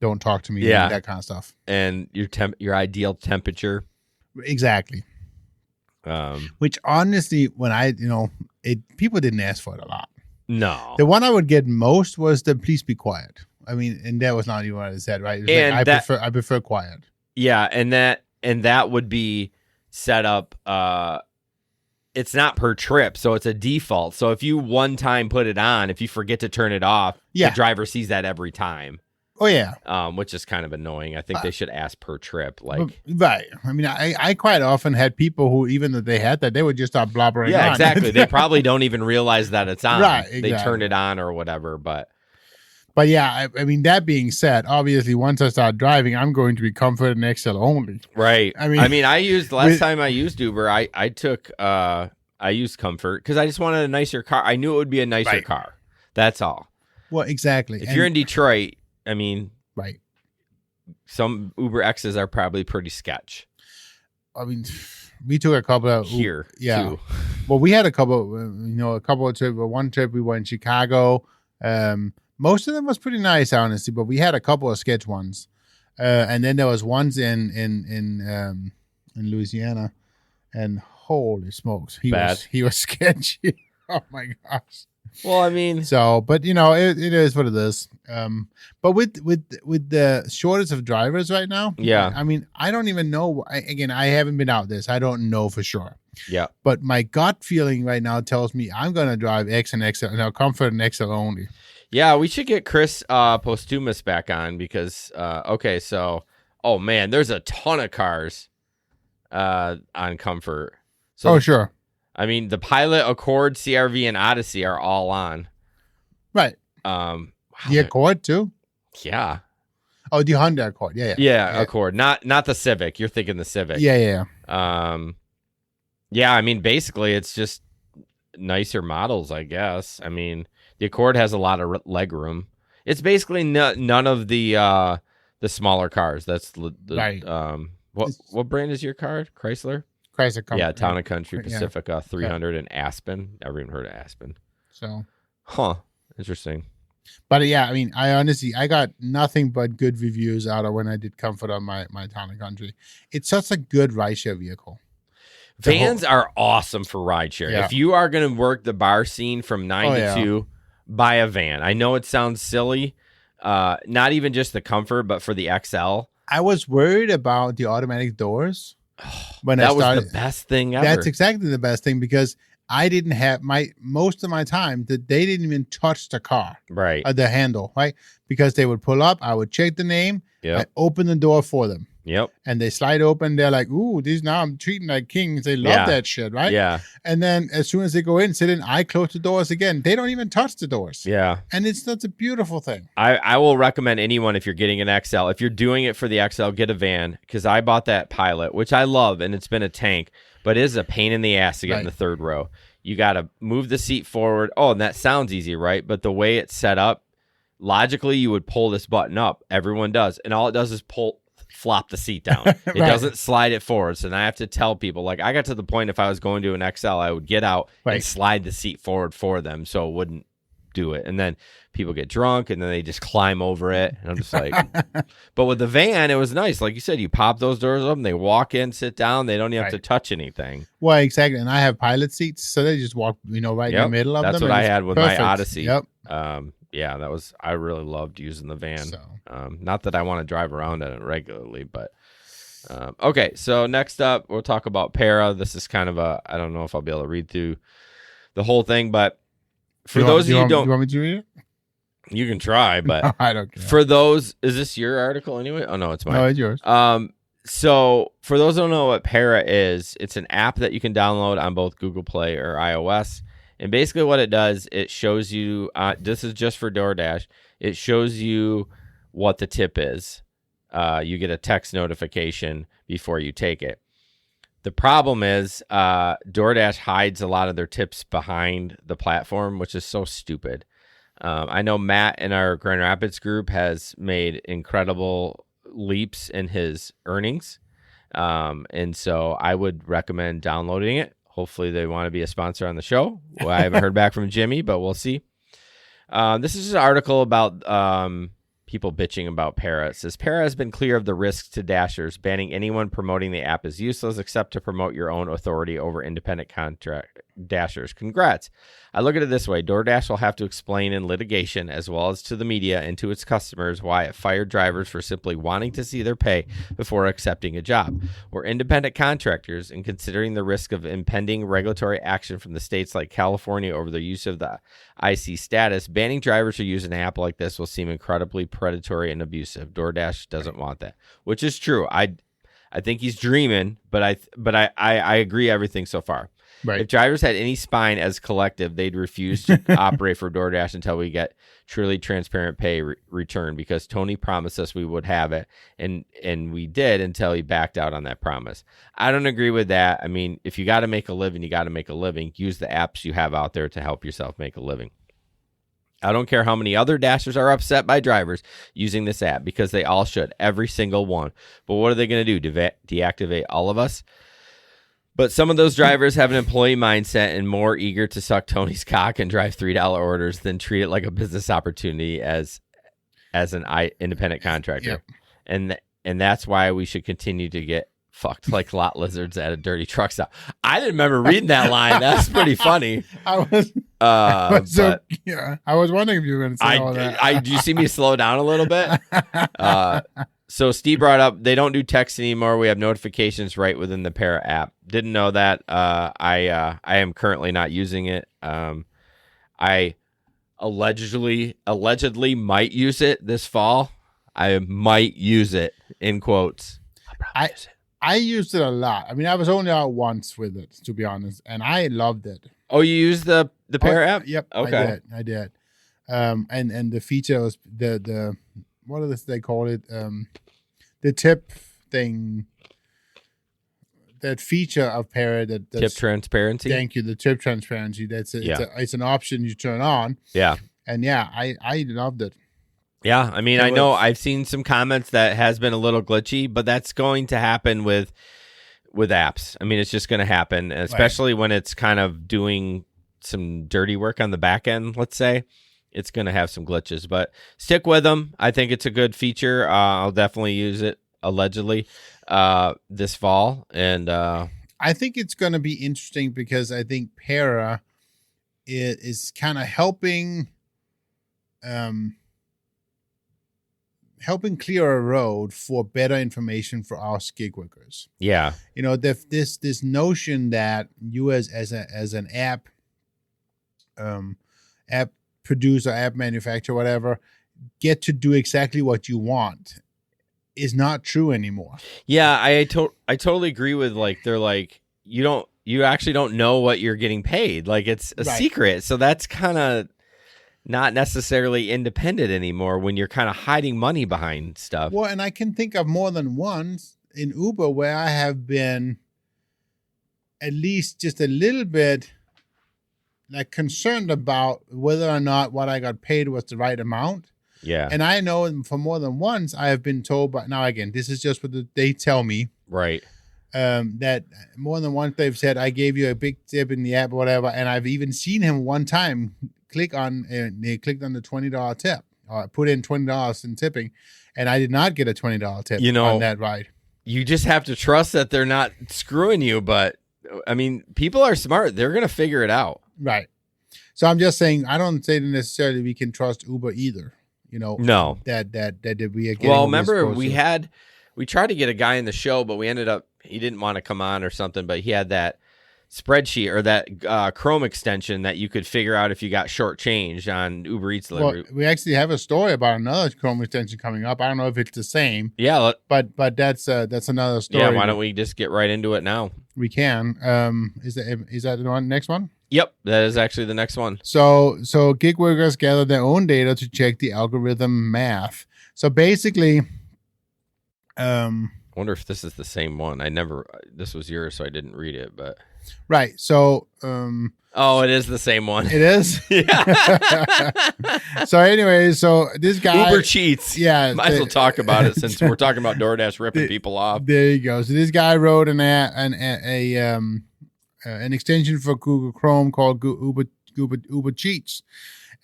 Speaker 2: don't talk to me.
Speaker 1: Yeah.
Speaker 2: That kind of stuff.
Speaker 1: and your ideal temperature.
Speaker 2: Exactly. Which honestly, when people didn't ask for it a lot.
Speaker 1: No.
Speaker 2: The one I would get most was the please be quiet. I mean, and that was not even what I said, right? It was
Speaker 1: And
Speaker 2: I prefer quiet.
Speaker 1: Yeah, and that would be set up. It's not per trip, so it's a default. So if you one time put it on, if you forget to turn it off,
Speaker 2: Yeah.
Speaker 1: the driver sees that every time.
Speaker 2: Oh yeah.
Speaker 1: Which is kind of annoying. I think they should ask per trip. Like,
Speaker 2: Right. I mean, I quite often had people who, even if they had that, they would just start blobbering.
Speaker 1: yeah,
Speaker 2: on.
Speaker 1: exactly. They probably don't even realize that it's on.
Speaker 2: Right,
Speaker 1: They
Speaker 2: exactly.
Speaker 1: turn it on or whatever. But
Speaker 2: But yeah, I mean, that being said, obviously, once I start driving, I'm going to be Comfort and XL only.
Speaker 1: right.
Speaker 2: I mean-
Speaker 1: I used last time I used Uber. I used Comfort because I just wanted a nicer car. I knew it would be a nicer
Speaker 2: Right.
Speaker 1: car. That's all.
Speaker 2: Well, exactly.
Speaker 1: If you're in Detroit, I mean,
Speaker 2: right.
Speaker 1: some Uber X's are probably pretty sketch
Speaker 2: I mean, we took a couple of
Speaker 1: here.
Speaker 2: Yeah.
Speaker 1: too.
Speaker 2: Well, we had a couple of trips. One trip we went in Chicago. Most of them was pretty nice, honestly, but we had a couple of sketch ones. And then there was ones in Louisiana, and holy smokes, he
Speaker 1: Bad.
Speaker 2: was sketchy. Oh my gosh.
Speaker 1: Well, I mean,
Speaker 2: So, but it is what it is. But with the shortage of drivers right now,
Speaker 1: Yeah.
Speaker 2: I mean, I don't even know. I haven't been out this. I don't know for sure.
Speaker 1: yeah.
Speaker 2: But my gut feeling right now tells me I'm gonna drive X and XL, Comfort and XL only.
Speaker 1: Yeah, we should get Chris Postumus back on because, oh man, there's a ton of cars on Comfort. So,
Speaker 2: Sure,
Speaker 1: I mean, the Pilot, Accord, CRV, and Odyssey are all on.
Speaker 2: right.
Speaker 1: Wow,
Speaker 2: The Accord too.
Speaker 1: yeah.
Speaker 2: Oh, the Honda Accord. Yeah.
Speaker 1: Yeah, Accord. Not the Civic. You're thinking the Civic.
Speaker 2: Yeah.
Speaker 1: Yeah, I mean, basically, it's just nicer models, I guess. I mean, the Accord has a lot of leg room. It's basically none of the smaller cars. That's the
Speaker 2: Right.
Speaker 1: What brand is your car? Chrysler?
Speaker 2: Chrysler Comfort.
Speaker 1: Yeah, Town and Country,
Speaker 2: Yeah.
Speaker 1: Pacifica 300, and Aspen. Never even heard of Aspen.
Speaker 2: So,
Speaker 1: Huh. Interesting.
Speaker 2: but yeah, I mean, I got nothing but good reviews out of when I did Comfort on my Town and Country. It's such a good rideshare vehicle.
Speaker 1: Vans are awesome for rideshare.
Speaker 2: Yeah.
Speaker 1: If you are going to work the bar scene from 9 to 2, buy a van. I know it sounds silly. Not even just the Comfort, but for the XL.
Speaker 2: I was worried about the automatic doors when I
Speaker 1: That was
Speaker 2: started.
Speaker 1: the best thing ever.
Speaker 2: That's exactly the best thing because I didn't have most of my time that they didn't even touch the car,
Speaker 1: right.
Speaker 2: the handle, right? Because they would pull up, I would check the name, I
Speaker 1: Yep.
Speaker 2: open the door for them,
Speaker 1: Yep.
Speaker 2: and they slide open. They're like, "Ooh, these now I'm treating like kings." They love
Speaker 1: Yeah.
Speaker 2: that shit, right?
Speaker 1: Yeah.
Speaker 2: And then as soon as they go in, sit in, I close the doors again. They don't even touch the doors,
Speaker 1: Yeah.
Speaker 2: and it's such a beautiful thing.
Speaker 1: I will recommend anyone if you're getting an XL, if you're doing it for the XL, get a van because I bought that Pilot, which I love, and it's been a tank, but it is a pain in the ass to get in
Speaker 2: Right.
Speaker 1: the third row. You got to move the seat forward. Oh, and that sounds easy, right? But the way it's set up, logically, you would pull this button up. Everyone does. And all it does is flop the seat down. It
Speaker 2: Right.
Speaker 1: doesn't slide it forward. So now I have to tell people, like, I got to the point if I was going to an XL, I would get out and
Speaker 2: Right.
Speaker 1: slide the seat forward for them so it wouldn't do it. And then people get drunk and then they just climb over it. And I'm just like, but with the van, it was nice. Like you said, you pop those doors open, they walk in, sit down. They don't even have to
Speaker 2: Right.
Speaker 1: touch anything.
Speaker 2: Well, exactly. And I have Pilot seats, so they just walk, right in the
Speaker 1: Yep.
Speaker 2: middle of
Speaker 1: That's
Speaker 2: them.
Speaker 1: what
Speaker 2: and
Speaker 1: I
Speaker 2: it's
Speaker 1: had with
Speaker 2: perfect.
Speaker 1: my Odyssey.
Speaker 2: Yep.
Speaker 1: Yeah, I really loved using the van.
Speaker 2: So.
Speaker 1: Not that I want to drive around in it regularly, but okay. So next up, we'll talk about Para. This is kind of I don't know if I'll be able to read through the whole thing, but for those of you who don't,
Speaker 2: you want me to read it?
Speaker 1: you can try, but
Speaker 2: I don't care.
Speaker 1: for those, is this your article anyway? Oh no, it's mine.
Speaker 2: No, it's yours.
Speaker 1: So for those who don't know what Para is, it's an app that you can download on both Google Play or iOS. And basically what it does, it shows you, this is just for DoorDash, it shows you what the tip is. you get a text notification before you take it. The problem is DoorDash hides a lot of their tips behind the platform, which is so stupid. I know Matt in our Grand Rapids group has made incredible leaps in his earnings. And so I would recommend downloading it. Hopefully they want to be a sponsor on the show. Well, I haven't heard back from Jimmy, but we'll see. This is an article about people bitching about Para. It says, Para has been clear of the risks to Dashers. Banning anyone promoting the app is useless except to promote your own authority over independent contract Dashers. Congrats. I look at it this way. DoorDash will have to explain in litigation, as well as to the media and to its customers, why it fired drivers for simply wanting to see their pay before accepting a job. We're independent contractors, and considering the risk of impending regulatory action from the states like California over the use of the IC status, banning drivers who use an app like this will seem incredibly predatory and abusive. DoorDash doesn't want that, which is true. I think he's dreaming, but I agree everything so far.
Speaker 2: Right.
Speaker 1: If drivers had any spine as collective, they'd refuse to operate for DoorDash until we get truly transparent pay return, because Tony promised us we would have it, and we did until he backed out on that promise. I don't agree with that. I mean, if you got to make a living, you got to make a living. Use the apps you have out there to help yourself make a living. I don't care how many other Dashers are upset by drivers using this app, because they all should, every single one. But what are they going to do? Deactivate all of us? But some of those drivers have an employee mindset and more eager to suck Tony's cock and drive $3 orders than treat it like a business opportunity as an independent contractor. Yep. And that's why we should continue to get fucked like lot lizards at a dirty truck stop. I didn't remember reading that line. That's pretty funny.
Speaker 2: I was wondering if you were going to say all that.
Speaker 1: Do you see me slow down a little bit? So Steve brought up, they don't do text anymore. We have notifications right within the Para app. Didn't know that. I am currently not using it. I allegedly might use it this fall. I might use it, in quotes.
Speaker 2: I used it a lot. I mean, I was only out once with it, to be honest, and I loved it.
Speaker 1: Oh, you used the Para app?
Speaker 2: Yep.
Speaker 1: Okay.
Speaker 2: I did. And the feature was the what do they call it? The tip thing, that feature of Para that's
Speaker 1: tip transparency.
Speaker 2: Thank you. The tip transparency. It's an option you turn on.
Speaker 1: Yeah.
Speaker 2: And yeah, I loved it.
Speaker 1: Yeah. I mean, I know I've seen some comments that has been a little glitchy, but that's going to happen with apps. I mean, it's just going to happen, especially when it's kind of doing some dirty work on the back end, let's say. It's going to have some glitches, but stick with them. I think it's a good feature. I'll definitely use it, allegedly, this fall. And
Speaker 2: I think it's going to be interesting, because I think Para is kind of helping clear a road for better information for our gig workers.
Speaker 1: Yeah.
Speaker 2: You know, this notion that you as an app producer, app manufacturer, whatever, get to do exactly what you want is not true anymore.
Speaker 1: Yeah, I totally agree with, like, they're like, you actually don't know what you're getting paid. Like, it's a secret. So that's kind of not necessarily independent anymore when you're kind of hiding money behind stuff.
Speaker 2: Well, and I can think of more than once in Uber where I have been at least just a little bit like concerned about whether or not what I got paid was the right amount.
Speaker 1: Yeah.
Speaker 2: And I know for more than once I have been told, but now again, this is just what they tell me.
Speaker 1: Right.
Speaker 2: That more than once they've said, I gave you a big tip in the app or whatever. And I've even seen him one time they clicked on the $20 tip, or put in $20 in tipping. And I did not get a $20 tip on that ride. You
Speaker 1: just have to trust that they're not screwing you. But I mean, people are smart. They're going to figure it out.
Speaker 2: Right. So I'm just saying, I don't say that necessarily we can trust Uber either. You know,
Speaker 1: no,
Speaker 2: that we are getting.
Speaker 1: Well, remember we tried to get a guy in the show, but we ended up, he didn't want to come on or something, but he had that spreadsheet or that Chrome extension that you could figure out if you got shortchanged on Uber Eats delivery.
Speaker 2: Well, we actually have a story about another Chrome extension coming up. I don't know if it's the same.
Speaker 1: Yeah,
Speaker 2: but that's another story.
Speaker 1: Yeah, why don't we just get right into it now?
Speaker 2: We can. Is that the next one?
Speaker 1: Yep, that is actually the next one.
Speaker 2: So gig workers gather their own data to check the algorithm math. So basically,
Speaker 1: I wonder if this is the same one. This was yours, so I didn't read it, but.
Speaker 2: Right. So,
Speaker 1: Oh, it is the same one.
Speaker 2: it is.
Speaker 1: Yeah.
Speaker 2: So anyway, so this guy
Speaker 1: Uber cheats.
Speaker 2: Yeah.
Speaker 1: Might as well talk about it since we're talking about Doordash ripping people off.
Speaker 2: There you go. So this guy wrote an extension for Google Chrome called Uber Cheats,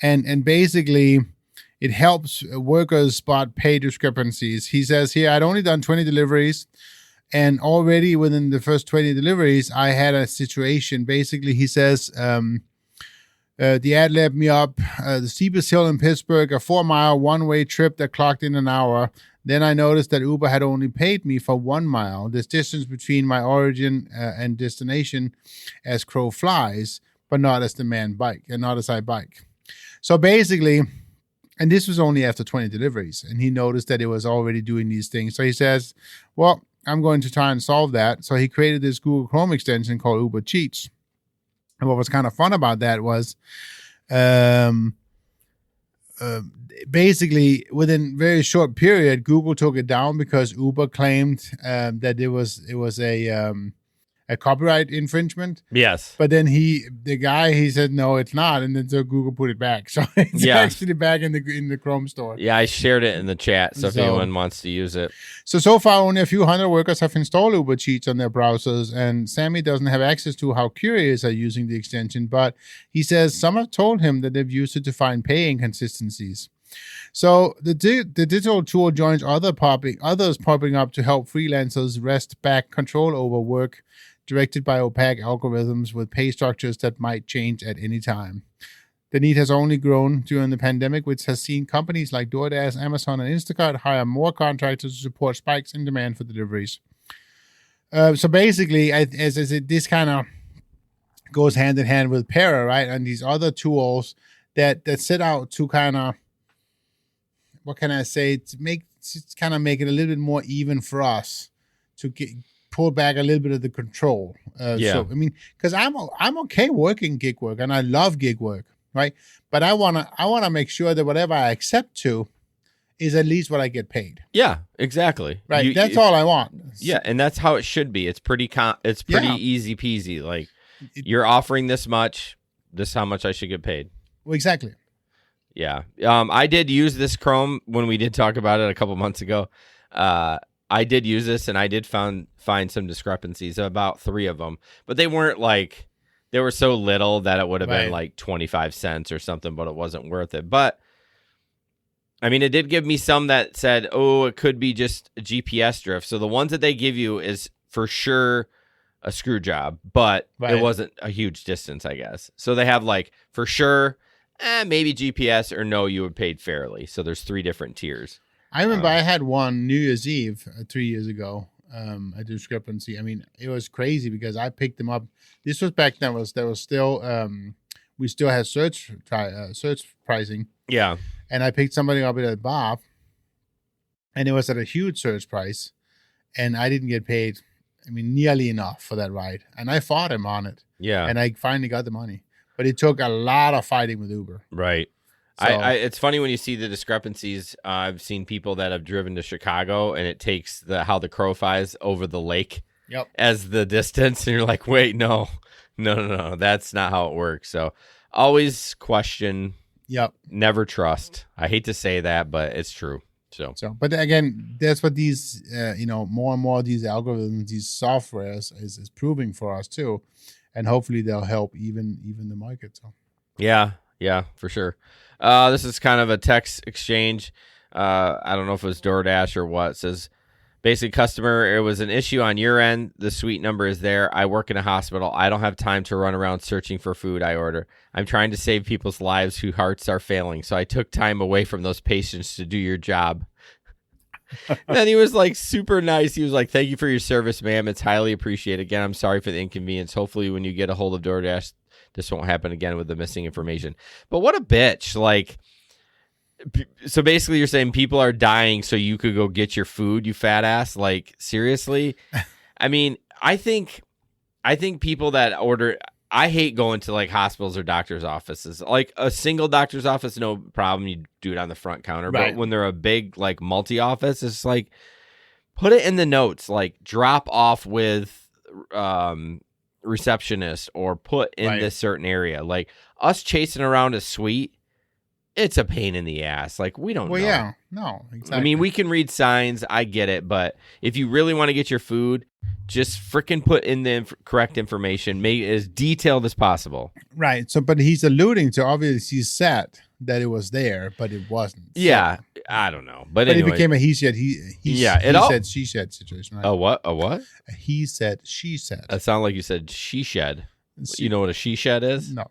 Speaker 2: and basically it helps workers spot pay discrepancies. He says here, I'd only done 20 deliveries, and already within the first 20 deliveries, I had a situation. Basically, he says, the ad led me up the steepest hill in Pittsburgh, a 4-mile one-way trip that clocked in an hour. Then I noticed that Uber had only paid me for 1 mile, this distance between my origin and destination as crow flies, but not as I bike. So basically, and this was only after 20 deliveries, and he noticed that it was already doing these things. So he says, well, I'm going to try and solve that. So he created this Google Chrome extension called Uber Cheats. And what was kind of fun about that was basically within a very short period, Google took it down because Uber claimed that it was a copyright infringement.
Speaker 1: Yes.
Speaker 2: But then he said, no, it's not. And then so Google put it back. So it's actually back in the Chrome store.
Speaker 1: Yeah, I shared it in the chat. So if anyone wants to use it.
Speaker 2: So far, only a few hundred workers have installed Uber Cheats on their browsers. And Sammy doesn't have access to how couriers are using the extension. But he says some have told him that they've used it to find pay inconsistencies. So the digital tool joins others popping up to help freelancers wrest back control over work directed by opaque algorithms with pay structures that might change at any time. The need has only grown during the pandemic, which has seen companies like DoorDash, Amazon, and Instacart hire more contractors to support spikes in demand for deliveries. So basically, this kind of goes hand in hand with Para, right? And these other tools that set out to kind of, what can I say, to make it a little bit more even for us to pull back a little bit of the control. So I mean, because I'm okay working gig work, and I love gig work, right? But I wanna make sure that whatever I accept to is at least what I get paid.
Speaker 1: Yeah, exactly.
Speaker 2: Right. That's all I want.
Speaker 1: Yeah, and that's how it should be. It's pretty easy peasy. Like you're offering this much, this is how much I should get paid.
Speaker 2: Well, exactly.
Speaker 1: Yeah. I did use this Chrome when we did talk about it a couple months ago. I did use this, and I did find some discrepancies, about 3 of them, but they weren't like, they were so little that it would have been like 25 cents or something, but it wasn't worth it. But I mean, it did give me some that said, oh, it could be just a GPS drift. So the ones that they give you is for sure a screw job, but it wasn't a huge distance, I guess. So they have like for sure, maybe GPS, or no, you were paid fairly. So there's 3 different tiers.
Speaker 2: I remember I had one New Year's Eve 3 years ago, a discrepancy. I mean, it was crazy because I picked them up. This was back then. There was still we still had search pricing.
Speaker 1: Yeah,
Speaker 2: and I picked somebody up at a bar, and it was at a huge search price, and I didn't get paid. I mean, nearly enough for that ride, and I fought him on it.
Speaker 1: Yeah,
Speaker 2: and I finally got the money, but it took a lot of fighting with Uber.
Speaker 1: Right. So, it's funny when you see the discrepancies. I've seen people that have driven to Chicago, and it takes how the crow flies over the lake as the distance, and you're like, wait, no, that's not how it works. So always question.
Speaker 2: Yep.
Speaker 1: Never trust. I hate to say that, but it's true. So
Speaker 2: but again, that's what these, more and more of these algorithms, these softwares is proving for us too, and hopefully they'll help even the market. So yeah, for sure. This is kind of a text exchange. I don't know if it was DoorDash or what. It says, basically, customer, it was an issue on your end. The suite number is there. I work in a hospital. I don't have time to run around searching for food I order. I'm trying to save people's lives whose hearts are failing. So I took time away from those patients to do your job. Then he was like super nice. He was like, thank you for your service, ma'am. It's highly appreciated. Again, I'm sorry for the inconvenience. Hopefully when you get a hold of DoorDash, this won't happen again with the missing information. But what a bitch. Like, so basically you're saying people are dying so you could go get your food, you fat ass. Like, seriously? I mean, I think people that order, I hate going to like hospitals or doctor's offices. Like a single doctor's office, no problem. You do it on the front counter. Right. But when they're a big like multi-office, it's like,
Speaker 1: put it in the notes, like drop off with receptionist or put in this certain area. Like us chasing around a suite, it's a pain in the ass. Like we don't know.
Speaker 2: Yeah, no, exactly.
Speaker 1: I mean, we can read signs. I get it. But if you really want to get your food, just freaking put in the correct information. Make it as detailed as possible.
Speaker 2: Right. So, but he's alluding to, obviously he said that it was there, but it wasn't.
Speaker 1: Yeah. So, I don't know. But anyway.
Speaker 2: It became a he said, said, she said situation. Right?
Speaker 1: A what? A what?
Speaker 2: A he said, she said.
Speaker 1: That sounded like you said she shed. You know what a she shed is?
Speaker 2: No.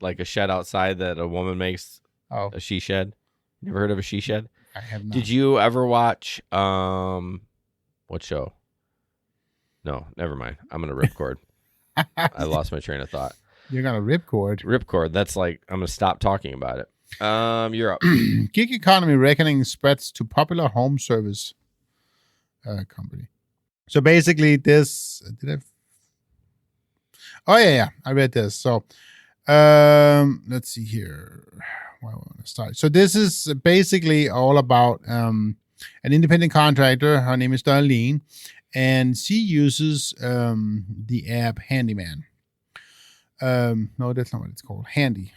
Speaker 1: Like a shed outside that a woman makes.
Speaker 2: Oh.
Speaker 1: A she shed. Never heard of a she shed?
Speaker 2: I have not.
Speaker 1: Did you ever watch what show? No, never mind. I'm gonna ripcord. I lost my train of thought.
Speaker 2: You're gonna ripcord.
Speaker 1: Ripcord. That's like I'm gonna stop talking about it. You're up.
Speaker 2: Gig economy reckoning spreads to popular home service company. So basically, this I read this. So let's see here. Where I want to start. So this is basically all about an independent contractor. Her name is Darlene, and she uses the app Handyman. No, that's not what it's called. Handy.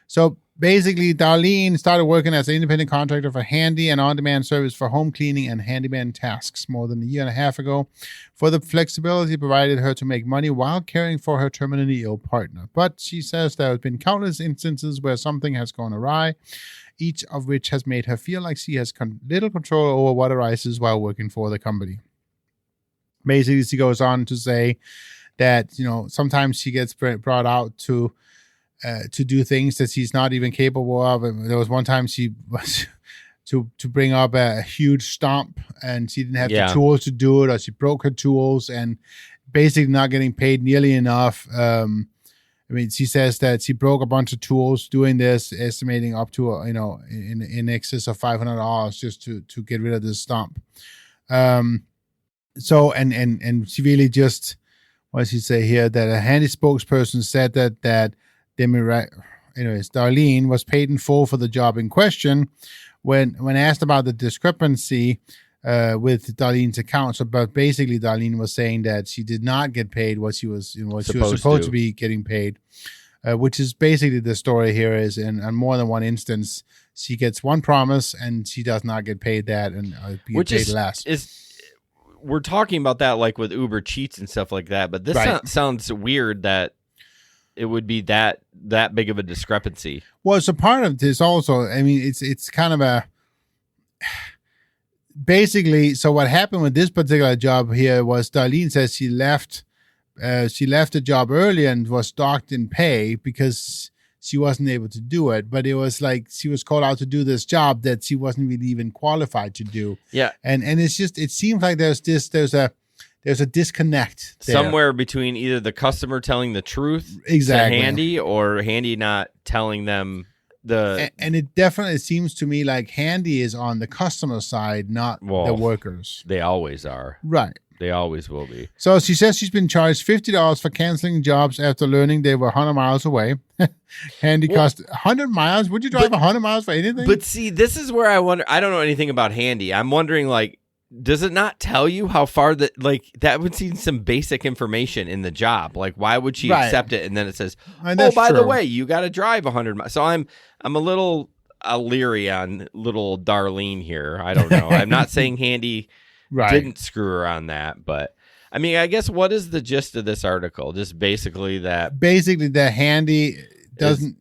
Speaker 2: So basically, Darlene started working as an independent contractor for Handy, an on-demand service for home cleaning and handyman tasks more than a year and a half ago, for the flexibility provided her to make money while caring for her terminally ill partner. But she says there have been countless instances where something has gone awry, each of which has made her feel like she has little control over what arises while working for the company. Basically, she goes on to say that, sometimes she gets brought out to do things that she's not even capable of. And there was one time she was to bring up a huge stomp, and she didn't have the tools to do it, or she broke her tools and basically not getting paid nearly enough. She says that she broke a bunch of tools doing this, estimating up to in excess of $500 just to get rid of this stomp. So and she really just, what does she say here, that a Handy spokesperson said that Darlene was paid in full for the job in question. When asked about the discrepancy with Darlene's account, but basically Darlene was saying that she did not get paid what she was supposed to be getting paid, which is basically the story here. Is in more than one instance she gets one promise and she does not get paid that, and get paid less.
Speaker 1: We're talking about that like with Uber Cheats and stuff like that, but this sounds weird that it would be that big of a discrepancy. Well,
Speaker 2: so part of this also, it's kind of a basically. So what happened with this particular job here was Darlene says she left the job early and was docked in pay because she wasn't able to do it. But it was like she was called out to do this job that she wasn't really even qualified to do.
Speaker 1: Yeah,
Speaker 2: and it's just, it seems like there's a disconnect there.
Speaker 1: Somewhere between either the customer telling the truth to Handy or Handy not telling them the...
Speaker 2: And it definitely seems to me like Handy is on the customer side, not the workers.
Speaker 1: They always are.
Speaker 2: Right.
Speaker 1: They always will be.
Speaker 2: So she says she's been charged $50 for canceling jobs after learning they were 100 miles away. Handy cost 100 miles? Would you drive 100 miles for anything?
Speaker 1: But see, this is where I wonder... I don't know anything about Handy. I'm wondering, like, does it not tell you how far that would seem some basic information in the job? Like, why would she accept it? And then it says, by the way, you got to drive 100 miles. So I'm a little leery on little Darlene here. I don't know. I'm not saying Handy didn't screw her on that, but I guess what is the gist of this article? Just basically that Handy
Speaker 2: doesn't.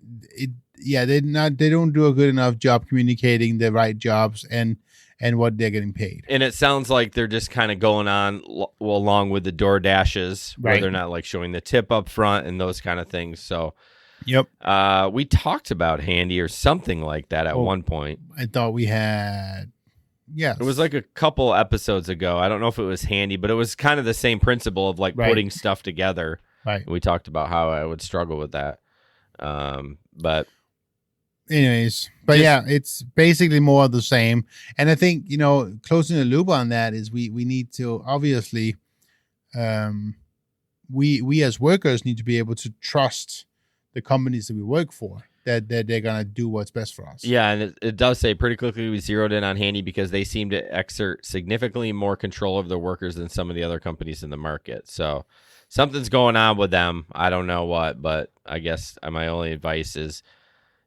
Speaker 2: They don't do a good enough job communicating the right jobs and what they're getting paid. And
Speaker 1: it sounds like they're just kind of going on along with the Doordashes, where they're not like showing the tip up front and those kind of things. So,
Speaker 2: yep.
Speaker 1: We talked about Handy or something like that at one point.
Speaker 2: I thought we had, yes.
Speaker 1: It was like a couple episodes ago. I don't know if it was Handy, but it was kind of the same principle of like putting stuff together.
Speaker 2: Right.
Speaker 1: We talked about how I would struggle with that. But
Speaker 2: anyways, but it's basically more of the same. And I think, closing the loop on that is we need to, obviously, we as workers need to be able to trust the companies that we work for, that they're gonna do what's best for us.
Speaker 1: Yeah, and it does say pretty quickly we zeroed in on Handy because they seem to exert significantly more control of their workers than some of the other companies in the market. So something's going on with them. I don't know what, but I guess my only advice is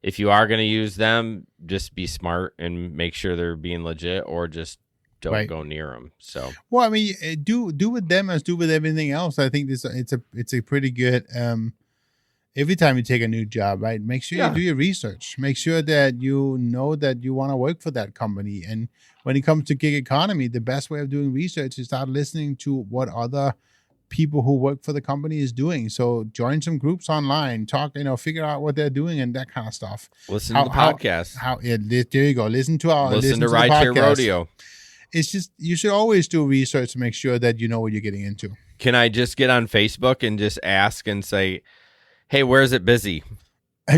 Speaker 1: if you are going to use them, just be smart and make sure they're being legit, or just don't go near them. So,
Speaker 2: well, I mean, do with them as do with everything else. I think it's a pretty good. Every time you take a new job, right? Make sure you do your research. Make sure that you know that you want to work for that company. And when it comes to gig economy, the best way of doing research is start listening to what other people who work for the company is doing. So join some groups online, talk, figure out what they're doing and that kind of stuff.
Speaker 1: Listen to the podcast.
Speaker 2: There you go. Listen to
Speaker 1: Rideshare Rodeo.
Speaker 2: It's just, you should always do research to make sure that you know what you're getting into.
Speaker 1: Can I just get on Facebook and just ask and say, hey, where is it busy?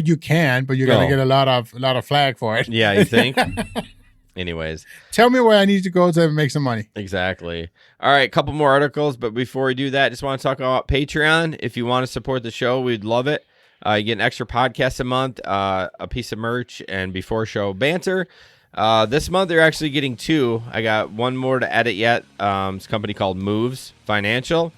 Speaker 2: You can, but you're going to get a lot of flag for it.
Speaker 1: Yeah, you think? Anyways.
Speaker 2: Tell me where I need to go to make some money.
Speaker 1: Exactly. All right, a couple more articles, but before we do that, just want to talk about Patreon. If you want to support the show, we'd love it. You get an extra podcast a month, a piece of merch, and before show banter. This month, they're actually getting 2. I got one more to edit yet. It's a company called Moves Financial.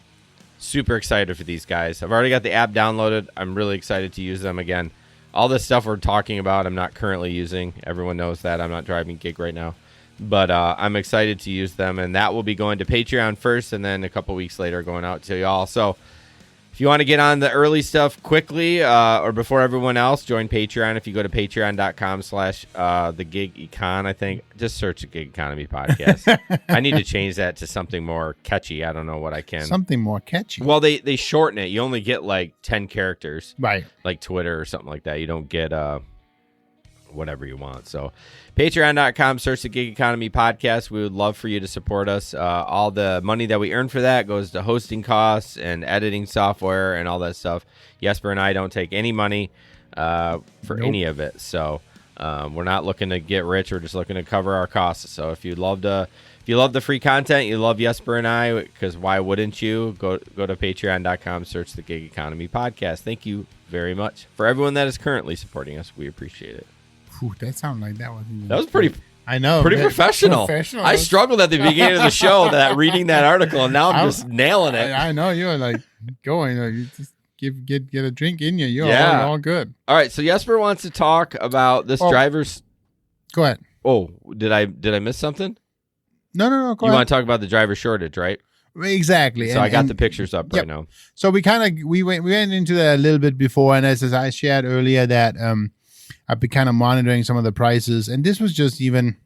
Speaker 1: Super excited for these guys. I've already got the app downloaded. I'm really excited to use them again. All this stuff we're talking about, I'm not currently using. Everyone knows that. I'm not driving gig right now. But I'm excited to use them, and that will be going to Patreon first, and then a couple weeks later going out to y'all. So if you want to get on the early stuff quickly or before everyone else, join Patreon. If you go to patreon.com/the gig econ, I think, just search the Gig Economy Podcast. I need to change that to something more catchy. I don't know what I can.
Speaker 2: Something more catchy.
Speaker 1: Well, they shorten it. You only get like 10 characters.
Speaker 2: Right.
Speaker 1: Like Twitter or something like that. You don't get whatever you want. So patreon.com, search the Gig Economy Podcast. We would love for you to support us. All the money that we earn for that goes to hosting costs and editing software and all that stuff. Jesper and I don't take any money for any of it. So we're not looking to get rich. We're just looking to cover our costs. So if you love the free content, you love Jesper and I, because why wouldn't you? Go to patreon.com, search the Gig Economy Podcast. Thank you very much. For everyone that is currently supporting us, we appreciate it.
Speaker 2: Whew, that sounded like that
Speaker 1: was pretty.
Speaker 2: I know,
Speaker 1: pretty professional. I struggled at the beginning of the show reading that article, and now I'm just nailing it.
Speaker 2: I know you're like going. You just get a drink in you. You're all good.
Speaker 1: All right, so Jesper wants to talk about this driver's.
Speaker 2: Go ahead.
Speaker 1: Oh, did I miss something?
Speaker 2: No. Go ahead.
Speaker 1: You want to talk about the driver shortage, right?
Speaker 2: Exactly.
Speaker 1: So I got the pictures up right now.
Speaker 2: So we went into that a little bit before, and as I shared earlier, that I've been kind of monitoring some of the prices, and this was just even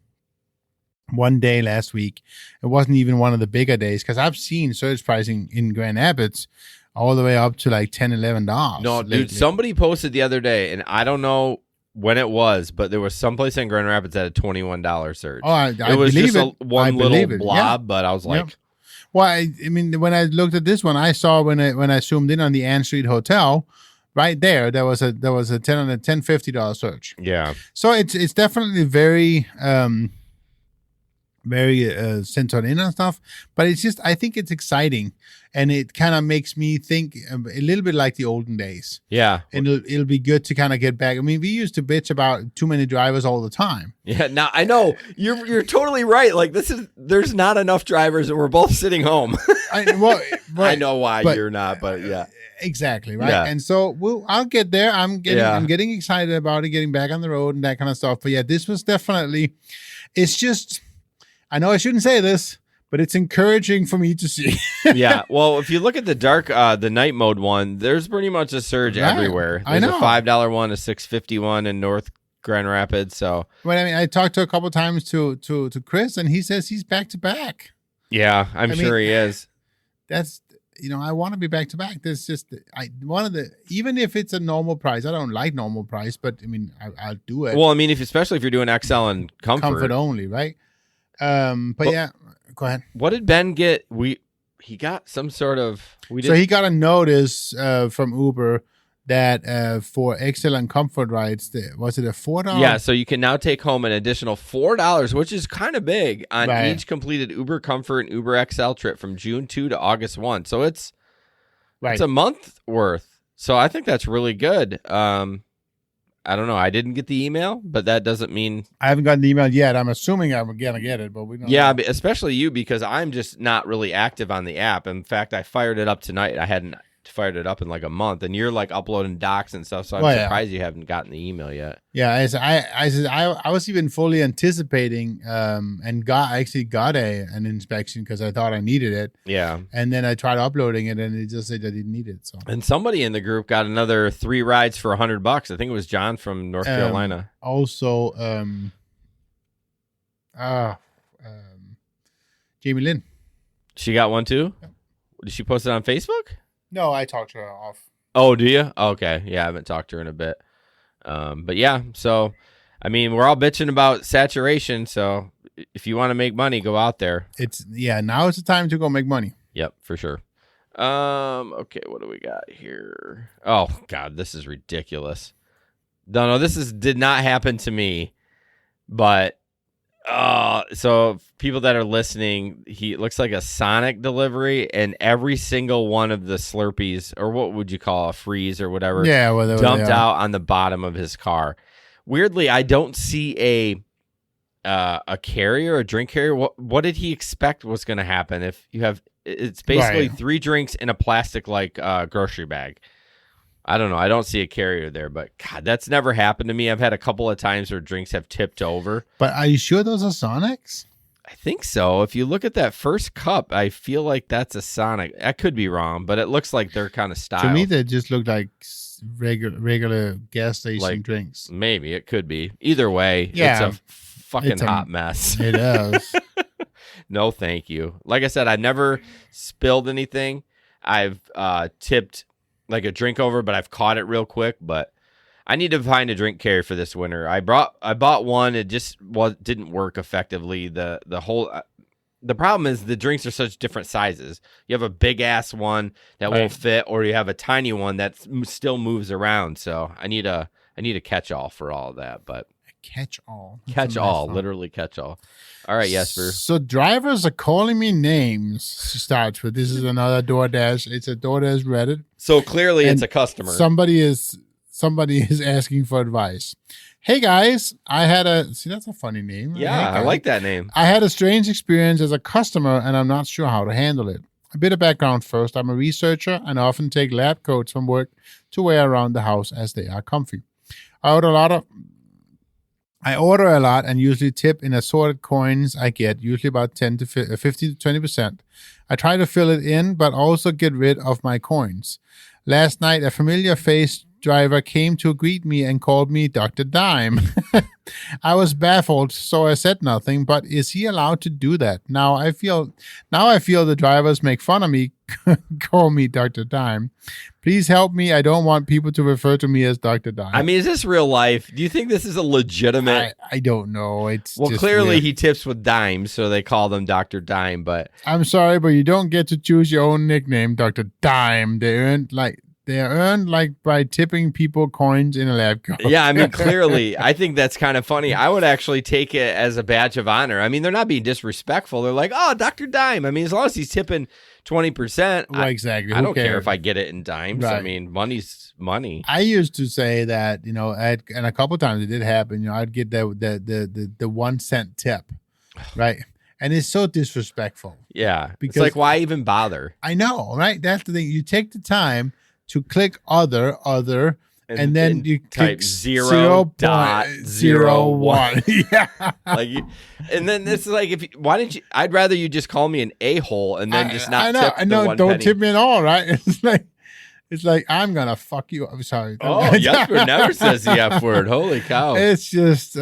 Speaker 2: one day last week. It wasn't even one of the bigger days, because I've seen surge pricing in Grand Rapids all the way up to like $10-11.
Speaker 1: No, dude, somebody posted the other day, and I don't know when it was, but there was someplace in Grand Rapids that had a $21 surge.
Speaker 2: Oh,
Speaker 1: it was
Speaker 2: believe
Speaker 1: just
Speaker 2: it.
Speaker 1: one little blob, but I was like...
Speaker 2: Yep. Well, I mean, when I looked at this one, I saw when I zoomed in on the Ann Street Hotel, right there was a $10-50 surge.
Speaker 1: Yeah.
Speaker 2: So it's definitely very centered in on stuff, but it's just, I think it's exciting, and it kind of makes me think a little bit like the olden days.
Speaker 1: Yeah.
Speaker 2: And it'll be good to kind of get back. I mean, we used to bitch about too many drivers all the time.
Speaker 1: Yeah. Now I know you're totally right. Like there's not enough drivers, and we're both sitting home.
Speaker 2: I
Speaker 1: know why you're not, but yeah.
Speaker 2: Exactly, right?
Speaker 1: Yeah.
Speaker 2: And so I'll get there. I'm getting excited about it, getting back on the road and that kind of stuff. But yeah, this was definitely, it's just, I know I shouldn't say this, but it's encouraging for me to see.
Speaker 1: Yeah. Well, if you look at the night mode one, there's pretty much a surge everywhere. There's a $5 one, a $6.50 one in North Grand Rapids. So,
Speaker 2: well, I mean, I talked to a couple times to Chris, and he says he's back to back.
Speaker 1: Yeah, I'm sure he is.
Speaker 2: That's, I want to be back to back. There's just, even if it's a normal price, I don't like normal price, but I mean, I'll do it.
Speaker 1: Well, I mean, especially if you're doing XL and comfort
Speaker 2: only, right? But yeah, go ahead.
Speaker 1: What did Ben get? He got some sort of.
Speaker 2: So he got a notice from Uber that for XL and comfort rides, was it a $4?
Speaker 1: Yeah, so you can now take home an additional $4, which is kind of big, on each completed Uber Comfort and Uber XL trip from June 2 to August 1. So it's a month worth. So I think that's really good. I I don't know. I didn't get the email, but that doesn't mean.
Speaker 2: I haven't gotten the email yet. I'm assuming I'm gonna get it, but we don't.
Speaker 1: Yeah,
Speaker 2: know.
Speaker 1: especially you, because I'm just not really active on the app. In fact, I fired it up tonight. I hadn't fired it up in like a month, and you're like uploading docs and stuff. So I'm surprised you haven't gotten the email yet.
Speaker 2: Yeah, I was even fully anticipating, and got an inspection because I thought I needed it.
Speaker 1: Yeah,
Speaker 2: and then I tried uploading it, and it just said I didn't need it. So,
Speaker 1: and somebody in the group got another 3 rides for $100. I think it was John from North Carolina.
Speaker 2: Also, Jamie Lynn.
Speaker 1: She got one too. Yeah. Did she post it on Facebook?
Speaker 2: No, I talked to her off.
Speaker 1: Oh, do you? Okay. Yeah, I haven't talked to her in a bit. But yeah, so, I mean, we're all bitching about saturation. So if you want to make money, go out there.
Speaker 2: Now it's the time to go make money.
Speaker 1: Yep, for sure. Okay, what do we got here? Oh, God, this is ridiculous. No, did not happen to me. But, so people that are listening, he looks like a Sonic delivery, and every single one of the Slurpees, or what would you call a freeze or whatever, dumped out on the bottom of his car. Weirdly, I don't see a carrier, a drink carrier. What did he expect was going to happen if you have? It's basically 3 drinks in a plastic grocery bag. I don't know. I don't see a carrier there, but God, that's never happened to me. I've had a couple of times where drinks have tipped over.
Speaker 2: But are you sure those are Sonics?
Speaker 1: I think so. If you look at that first cup, I feel like that's a Sonic. I could be wrong, but it looks like they're kind of styled.
Speaker 2: To me, they just look like regular gas station drinks.
Speaker 1: Maybe it could be. Either way, it's a fucking hot mess.
Speaker 2: It is.
Speaker 1: No, thank you. Like I said, I've never spilled anything. I've tipped like a drink over, but I've caught it real quick. But I need to find a drink carrier for this winter. I bought one. It just didn't work effectively. The problem is the drinks are such different sizes. You have a big ass one that won't fit, or you have a tiny one that still moves around. So I need a catch all for all of that. But
Speaker 2: catch all,
Speaker 1: literally catch all. All right, Jesper.
Speaker 2: So drivers are calling me names. She starts with, this is another Doordash. It's a Doordash Reddit.
Speaker 1: So clearly it's a customer.
Speaker 2: Somebody is asking for advice. Hey guys, that's a funny name.
Speaker 1: Yeah, I like that name.
Speaker 2: I had a strange experience as a customer and I'm not sure how to handle it. A bit of background first. I'm a researcher and often take lab coats from work to wear around the house as they are comfy. I order a lot and usually tip in assorted coins I get, usually about 10 to 50 to 20%. I try to fill it in, but also get rid of my coins. Last night, a familiar face driver came to greet me and called me Dr. Dime. I was baffled, so I said nothing, but is he allowed to do that? Now I feel the drivers make fun of me, call me Dr. Dime. Please help me. I don't want people to refer to me as Dr. Dime.
Speaker 1: I mean, is this real life? Do you think this is a legitimate?
Speaker 2: I don't know. It's
Speaker 1: clearly
Speaker 2: weird.
Speaker 1: He tips with dimes, so they call them Dr. Dime. But
Speaker 2: I'm sorry, but you don't get to choose your own nickname, Dr. Dime. They are earned by tipping people coins in a lab coat.
Speaker 1: Yeah, I mean, clearly, I think that's kind of funny. I would actually take it as a badge of honor. I mean, they're not being disrespectful. They're like, oh, Dr. Dime. I mean, as long as he's tipping 20%,
Speaker 2: exactly.
Speaker 1: I don't care if I get it in dimes. Right. I mean, money's money.
Speaker 2: I used to say that, and a couple of times it did happen. I'd get the 1 cent tip, right? And it's so disrespectful.
Speaker 1: Yeah, because it's like, why even bother?
Speaker 2: I know, right? That's the thing. You take the time to click other, and then you
Speaker 1: type
Speaker 2: click
Speaker 1: 0.01. Yeah. And then this is like, why didn't you? I'd rather you just call me an a-hole and then just not tip. I know.
Speaker 2: Don't tip me at all, right? It's like I'm gonna fuck you. I'm sorry.
Speaker 1: Oh, Jesper never says the F word. Holy cow!
Speaker 2: It's just.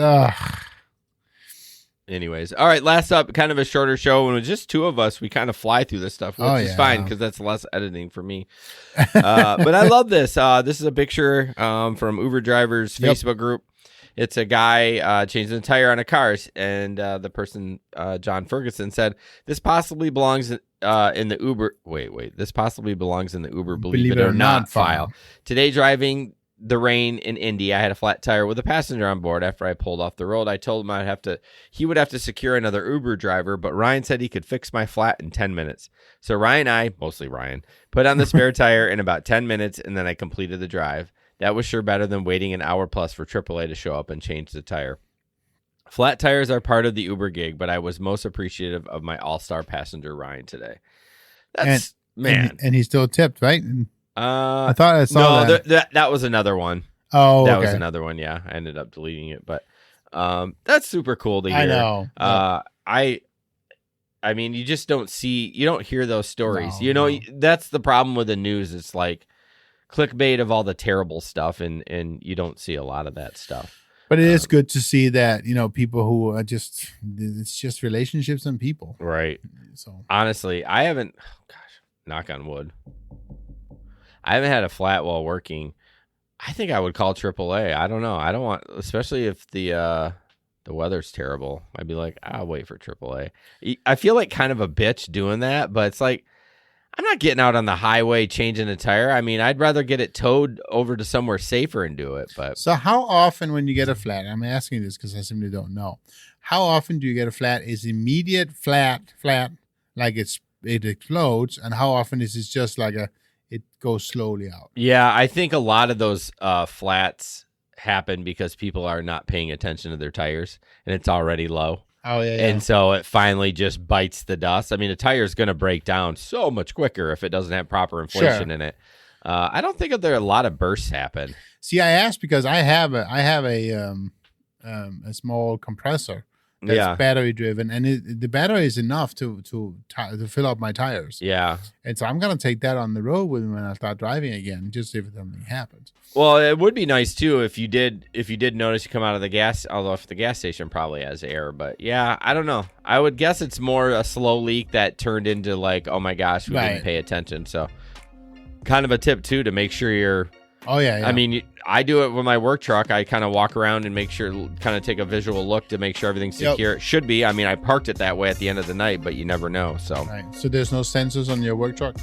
Speaker 1: Anyways, all right, last up, kind of a shorter show. When it's just 2 of us, we kind of fly through this stuff, which is fine because that's less editing for me. But I love this. This is a picture from Uber drivers Facebook group. It's a guy changing the tire on a car, and the person, John Ferguson, said, this possibly belongs in the Uber. Wait. This possibly belongs in the Uber Believe It or Not file. Today, driving the rain in Indy, I had a flat tire with a passenger on board. After I pulled off the road, I told him he would have to secure another Uber driver, but Ryan said he could fix my flat in 10 minutes. So mostly Ryan, put on the spare tire in about 10 minutes, and then I completed the drive. That was sure better than waiting an hour plus for AAA to show up and change the tire. Flat tires are part of the Uber gig, but I was most appreciative of my all-star passenger Ryan today. That's man.
Speaker 2: And he still tipped, right? And
Speaker 1: I
Speaker 2: thought I saw that.
Speaker 1: That was another one.
Speaker 2: Oh,
Speaker 1: that
Speaker 2: okay.
Speaker 1: was another one. Yeah, I ended up deleting it, but that's super cool to hear.
Speaker 2: I know.
Speaker 1: I mean, you just don't hear those stories.
Speaker 2: No.
Speaker 1: That's the problem with the news. It's like clickbait of all the terrible stuff, and you don't see a lot of that stuff.
Speaker 2: But it is good to see that, people who are it's just relationships and people.
Speaker 1: Right.
Speaker 2: So
Speaker 1: honestly, I haven't, knock on wood, I haven't had a flat while working. I think I would call AAA. I don't know. I don't want, especially if the weather's terrible. I'd be like, I'll wait for AAA. I feel like kind of a bitch doing that, but it's like, I'm not getting out on the highway changing a tire. I mean, I'd rather get it towed over to somewhere safer and do it. But
Speaker 2: so how often when you get a flat, I'm asking this because I simply don't know. How often do you get a flat? Is immediate flat, like it explodes? And how often is it just like it goes slowly out?
Speaker 1: Yeah, I think a lot of those flats happen because people are not paying attention to their tires and it's already low.
Speaker 2: Oh, yeah.
Speaker 1: And so it finally just bites the dust. I mean, a tire is going to break down so much quicker if it doesn't have proper inflation in it. I don't think there are a lot of bursts happen.
Speaker 2: See, I asked because I have a small compressor that's battery driven, and the battery is enough to fill up my tires.
Speaker 1: Yeah.
Speaker 2: And so I'm going to take that on the road with me when I start driving again, just see if something happens.
Speaker 1: Well, it would be nice too if you did notice you come out of the gas, although if the gas station probably has air, but yeah, I don't know. I would guess it's more a slow leak that turned into like, oh my gosh, we didn't pay attention. So kind of a tip too to make sure you're.
Speaker 2: Oh yeah.
Speaker 1: I mean, I do it with my work truck. I kind of walk around and make sure, kind of take a visual look to make sure everything's secure. It should be. I mean, I parked it that way at the end of the night, but you never know. So.
Speaker 2: Right. So there's no sensors on your work truck.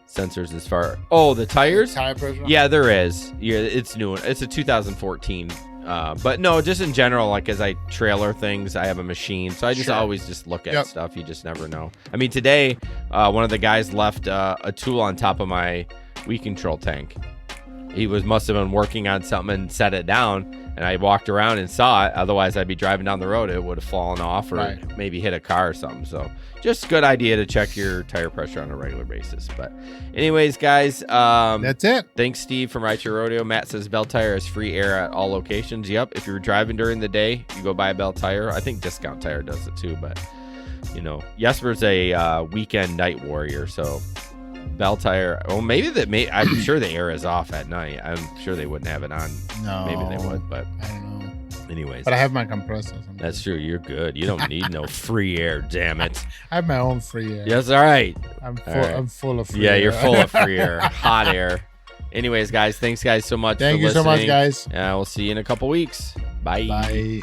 Speaker 1: Sensors as far. Oh, the tires.
Speaker 2: Tire pressure.
Speaker 1: Yeah, there is. Yeah, it's new. It's a 2014. But no, just in general, like as I trailer things, I have a machine, so I just always just look at stuff. You just never know. I mean, today, one of the guys left a tool on top of my weed control tank. He must have been working on something and set it down, and I walked around and saw it. Otherwise, I'd be driving down the road. It would have fallen off or maybe hit a car or something. So just a good idea to check your tire pressure on a regular basis. But anyways, guys.
Speaker 2: That's it.
Speaker 1: Thanks, Steve, from Right to Rodeo. Matt says Bell Tire has free air at all locations. Yep. If you're driving during the day, you go buy a Bell Tire. I think Discount Tire does it too. But, Jesper's a weekend night warrior, so... Bell Tire. Well, I'm sure the air is off at night. I'm sure they wouldn't have it on.
Speaker 2: No,
Speaker 1: maybe they would, but
Speaker 2: I don't know.
Speaker 1: Anyways,
Speaker 2: but I have my compressor.
Speaker 1: That's true. You're good. You don't need no free air. Damn it.
Speaker 2: I have my own free air.
Speaker 1: Yes, all right.
Speaker 2: I'm full of free
Speaker 1: air. Yeah, you're full of free air. Hot air. Anyways, guys, thanks guys so much.
Speaker 2: Thank you so much, guys.
Speaker 1: We'll see you in a couple weeks. Bye.
Speaker 2: Bye.